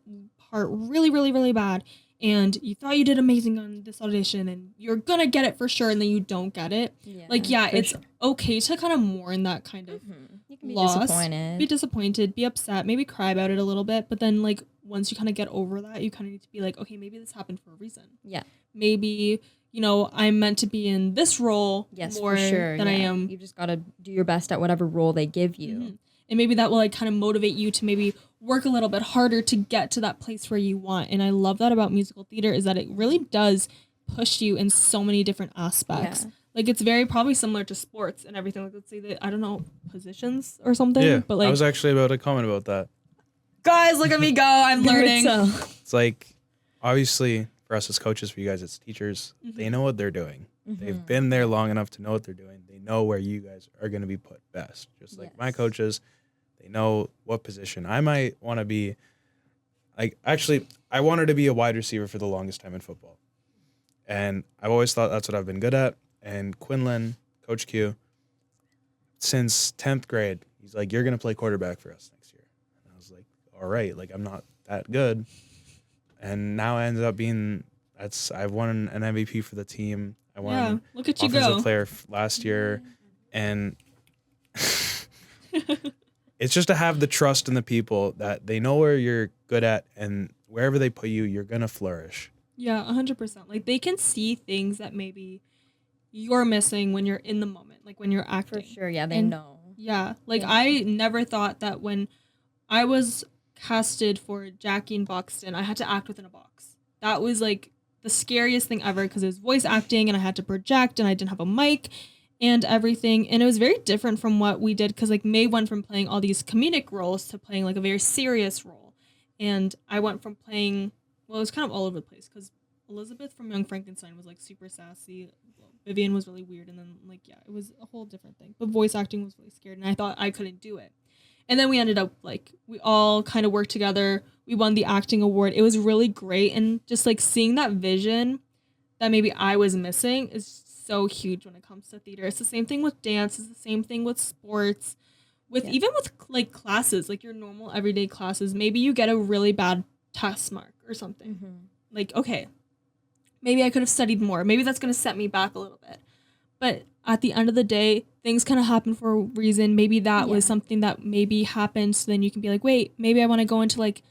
part really, really, really bad and you thought you did amazing on this audition and you're gonna get it for sure and then you don't get it. Yeah, it's okay to kind of mourn that kind of You can be loss. disappointed. Be disappointed, be upset, maybe cry about it a little bit, but then like once you kind of get over that, you kind of need to be like, okay, maybe this happened for a reason. Yeah. Maybe, I'm meant to be in this role more for sure, than I am. You just got to do your best at whatever role they give you. And maybe that will like kind of motivate you to maybe work a little bit harder to get to that place where you want. And I love that about musical theater is that it really does push you in so many different aspects. Yeah. Like it's very probably similar to sports and everything. Like let's say that, I don't know, positions or something. Yeah, but like I was actually about to comment about that. guys, look at me go. I'm learning. It's like, obviously, for us as coaches, for you guys as teachers, they know what they're doing. They've been there long enough to know what they're doing. They know where you guys are going to be put best. Just like my coaches, they know what position. I might want to be, like, actually, I wanted to be a wide receiver for the longest time in football. And I've always thought that's what I've been good at. And Quinlan, Coach Q, since 10th grade, he's like, you're going to play quarterback for us next year. And I was like, all right, like, I'm not that good. And now it ends up being, I've won an MVP for the team. I won look at you offensive go. player last year. And it's just to have the trust in the people that they know where you're good at, and wherever they put you, you're going to flourish. Yeah, 100%. Like they can see things that maybe you're missing when you're in the moment, like when you're acting. For sure, yeah, they know. Yeah, like I never thought that when I was casted for Jackie and Buxton, I had to act within a box. That was like the scariest thing ever because it was voice acting and I had to project and I didn't have a mic and everything. And it was very different from what we did because like Maeve went from playing all these comedic roles to playing like a very serious role. And I went from playing, well, it was kind of all over the place because Elizabeth from Young Frankenstein was like super sassy. Vivian was really weird. And then like, yeah, it was a whole different thing. But voice acting was really scared and I thought I couldn't do it. And then we ended up like, we all kind of worked together. We won the acting award. It was really great. And just like seeing that vision that maybe I was missing is so huge when it comes to theater. It's the same thing with dance. It's the same thing with sports. Even with like classes, like your normal everyday classes, maybe you get a really bad test mark or something. Like, okay, maybe I could have studied more. Maybe that's going to set me back a little bit. But at the end of the day, things kind of happen for a reason. Maybe that was something that maybe happened. So then you can be like, wait, maybe I want to go into like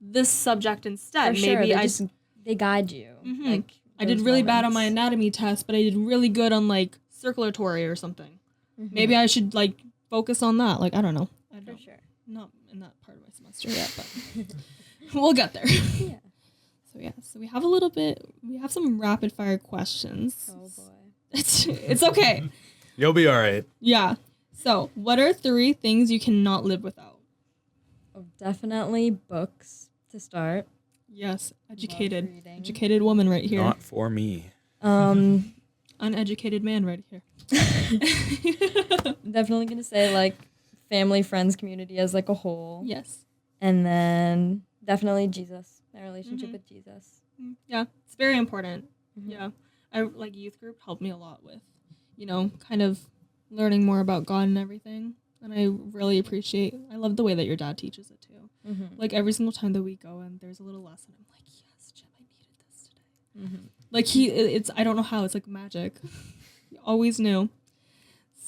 this subject instead. For sure, Maybe they guide you. Like I did really bad on my anatomy test, but I did really good on like circulatory or something. Maybe I should like focus on that. Like, I don't know. For sure. Not in that part of my semester yet, but we'll get there. Yeah. So we have some rapid fire questions. Oh boy. It's okay. You'll be all right. Yeah. So what are 3 things you cannot live without? Oh, definitely books to start. Yes. Love Educated. reading. Educated woman right here. Not for me. Uneducated man right here. Definitely gonna say like family, friends, community as like a whole. Yes. And then definitely Jesus, my relationship with Jesus. Yeah. It's very important. Yeah. I like youth group helped me a lot with, kind of learning more about God and everything. And I really I love the way that your dad teaches it too. Like every single time that we go and there's a little lesson, I'm like, yes, Jim, I needed this today. Like I don't know how, it's like magic. He always knew.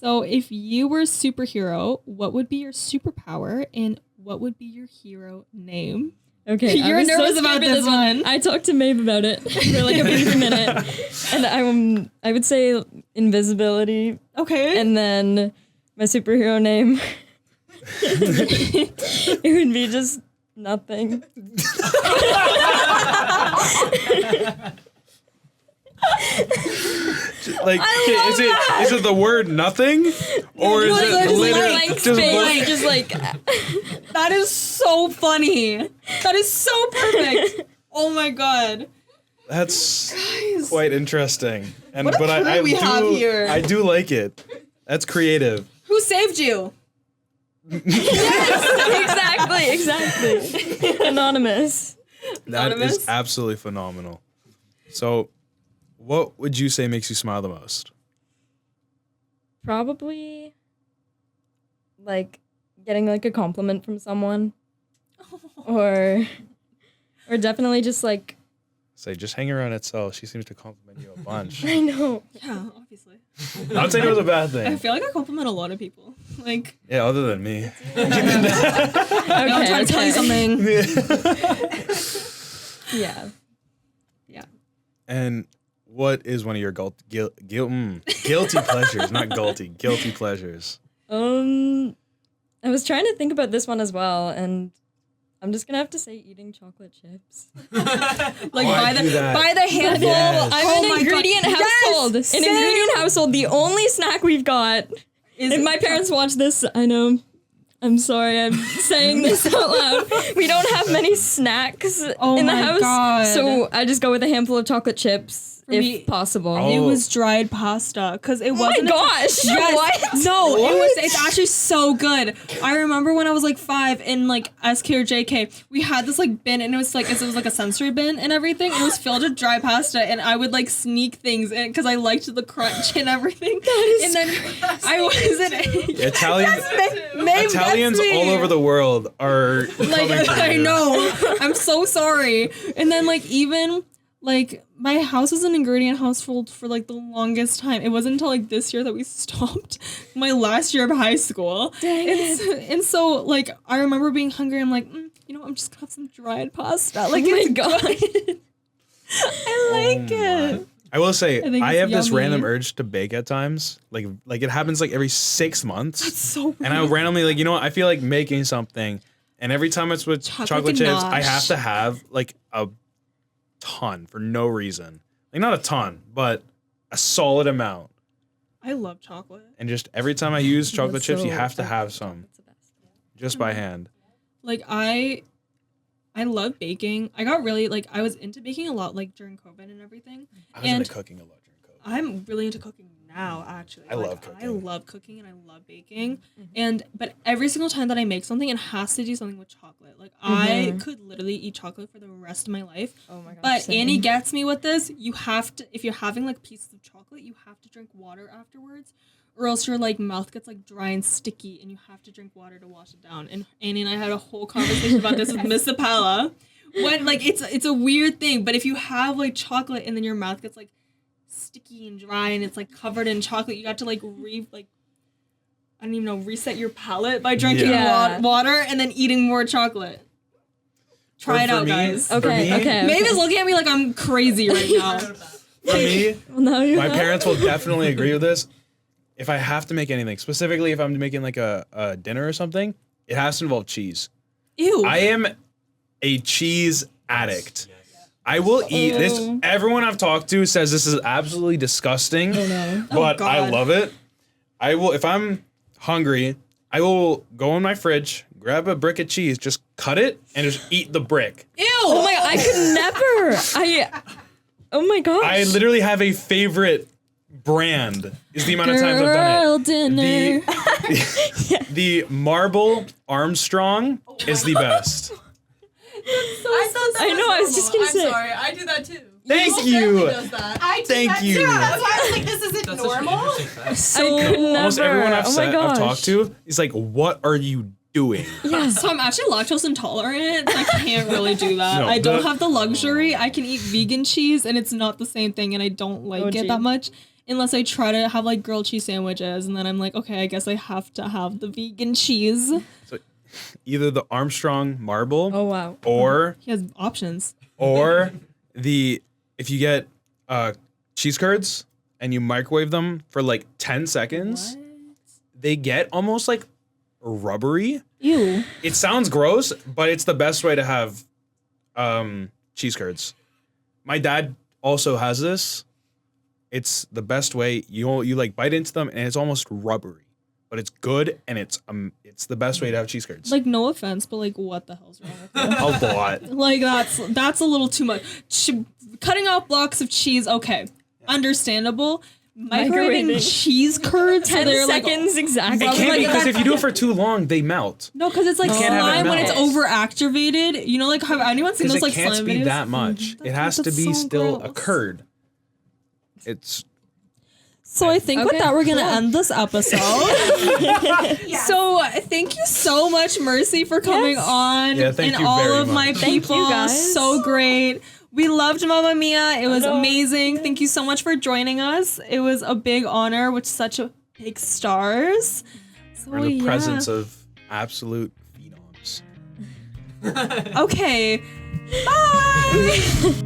So if you were a superhero, what would be your superpower and what would be your hero name? Okay, You're nervous about this one. I talked to Maeve about it for like a brief minute, and I would say invisibility. Okay. And then my superhero name, it would be just nothing. Like, is it the word nothing, or is it literally just blank? Just like that is so funny. That is so perfect. Oh my god. That's quite interesting. And What a but I crew we have here. I do like it. That's creative. Who saved you? Exactly. Anonymous. That Anonymous? is absolutely phenomenal. So, what would you say makes you smile the most? Probably like getting like a compliment from someone. Or definitely just like Say, just hang around Itzel. She seems to compliment you a bunch. I know. Yeah, obviously. Not saying it was a bad I thing. feel like I compliment a lot of people. Like, Yeah, other than me. I'm trying to tell you something. Yeah. And what is one of your guilty pleasures? Not guilty pleasures. I was trying to think about this one as well, and I'm just gonna have to say eating chocolate chips. Like I do that. by the handful. Yes. I'm Oh an my ingredient God. household. Yes, An same. ingredient household. The only snack we've got. If my parents watch this, I know. I'm sorry, I'm saying this out loud. We don't have many snacks Oh in the my house, God. so I just go with a handful of chocolate chips if me- possible. Oh. It was dried pasta because it Oh my wasn't. gosh! Yes. What? No, it's actually so good. I remember when I was like 5 in like SK or JK, we had this like bin and it was like a sensory bin and everything. It was filled with dry pasta and I would like sneak things in because I liked the crunch and everything. And then I wasn't Italians all over the world are like coming for I you. know. I'm so sorry. And then like even like my house was an ingredient household for like the longest time. It wasn't until like this year that we stopped my last year of high school. And so like I remember being hungry. I'm like, I'm just gonna have some dried pasta. Like it's good. I like it. I will say, I think I it's have this yummy. random urge to bake at times. Like it happens like every 6 months. It's so And I randomly like, I feel like making something. And every time it's with chocolate chips, I have to have like a ton for no reason. Like not a ton, but a solid amount. I love chocolate. And just every time I use chocolate That's chips, you so- have to have some It's the best. just by hand. Like I love baking. I got really like I was into baking a lot like during COVID and everything. I was And- into cooking a lot during COVID. I'm really into cooking now, actually. I Like, love cooking. I love cooking and I love baking. But every single time that I make something, it has to do something with chocolate. Like I could literally eat chocolate for the rest of my life. Oh my gosh. But same. Annie gets me with this. You have to, if you're having like pieces of chocolate, you have to drink water afterwards, or else your like mouth gets like dry and sticky, and you have to drink water to wash it down. And Annie and I had a whole conversation about this with Miss Sapala. When like it's a weird thing, but if you have like chocolate and then your mouth gets like sticky and dry and it's like covered in chocolate, you got to like I don't even know, reset your palate by drinking Yeah. water and then eating more chocolate. Try it For out, me- guys. for Okay, me- okay. Maeve is looking at me like I'm crazy right now. For me, Well, now you my have- parents will definitely agree with this. If I have to make anything, specifically if I'm making like a dinner or something, it has to involve cheese. Ew. I am a cheese addict. I will eat this. Everyone I've talked to says this is absolutely disgusting, but I God. love it. I will, if I'm hungry, I will go in my fridge, grab a brick of cheese, just cut it, and just eat the brick. Ew. Oh my! I could never. Oh my gosh. I literally have a favorite brand. Is the amount of times I've done Girl it. dinner. The Marble Armstrong is the best. I thought that I know, I was just gonna say. I'm sorry, I do that too. Thank you. Does that. I do Thank that you. too. That's why I was like, this isn't normal. so Almost everyone I've, Oh my gosh. talked to is like, what are you doing? So I'm actually lactose intolerant. So I can't really do that. No, I don't the- have the luxury. I can eat vegan cheese and it's not the same thing and I don't like Oh, it gee. that much. Unless I try to have like grilled cheese sandwiches and then I'm like, okay, I guess I have to have the vegan cheese. Either the Armstrong Marble Oh wow. or He has options. if you get cheese curds and you microwave them for like 10 seconds, they get almost like rubbery. Ew. It sounds gross, but it's the best way to have cheese curds. My dad also has this, It's the best way. You like bite into them and it's almost rubbery, but it's good and it's the best way to have cheese curds. Like, no offense, but like, what the hell's wrong with that? A lot. Like, that's a little too much. Cutting off blocks of cheese, okay, understandable. Microwaving cheese curds, 10 so they're seconds like, exactly. It can't like be because that- if you do it for too long, they melt. no, because it's like can't have it slime when it's melt. overactivated. You know, like, have anyone seen Because those it like can't slime be videos? that much. It has to that's be so still a gross. curd. It's So I think with Okay, that, we're gonna cool. end this episode. So thank you so much, Mercy, for coming on, Yeah, thank and you all very of my much. Thank you, people. guys. So great. We loved Mamma Mia. It was know. amazing. Thank you so much for joining us. It was a big honor with such a big stars. So we're in the yeah. presence of absolute phenoms. Okay. Bye.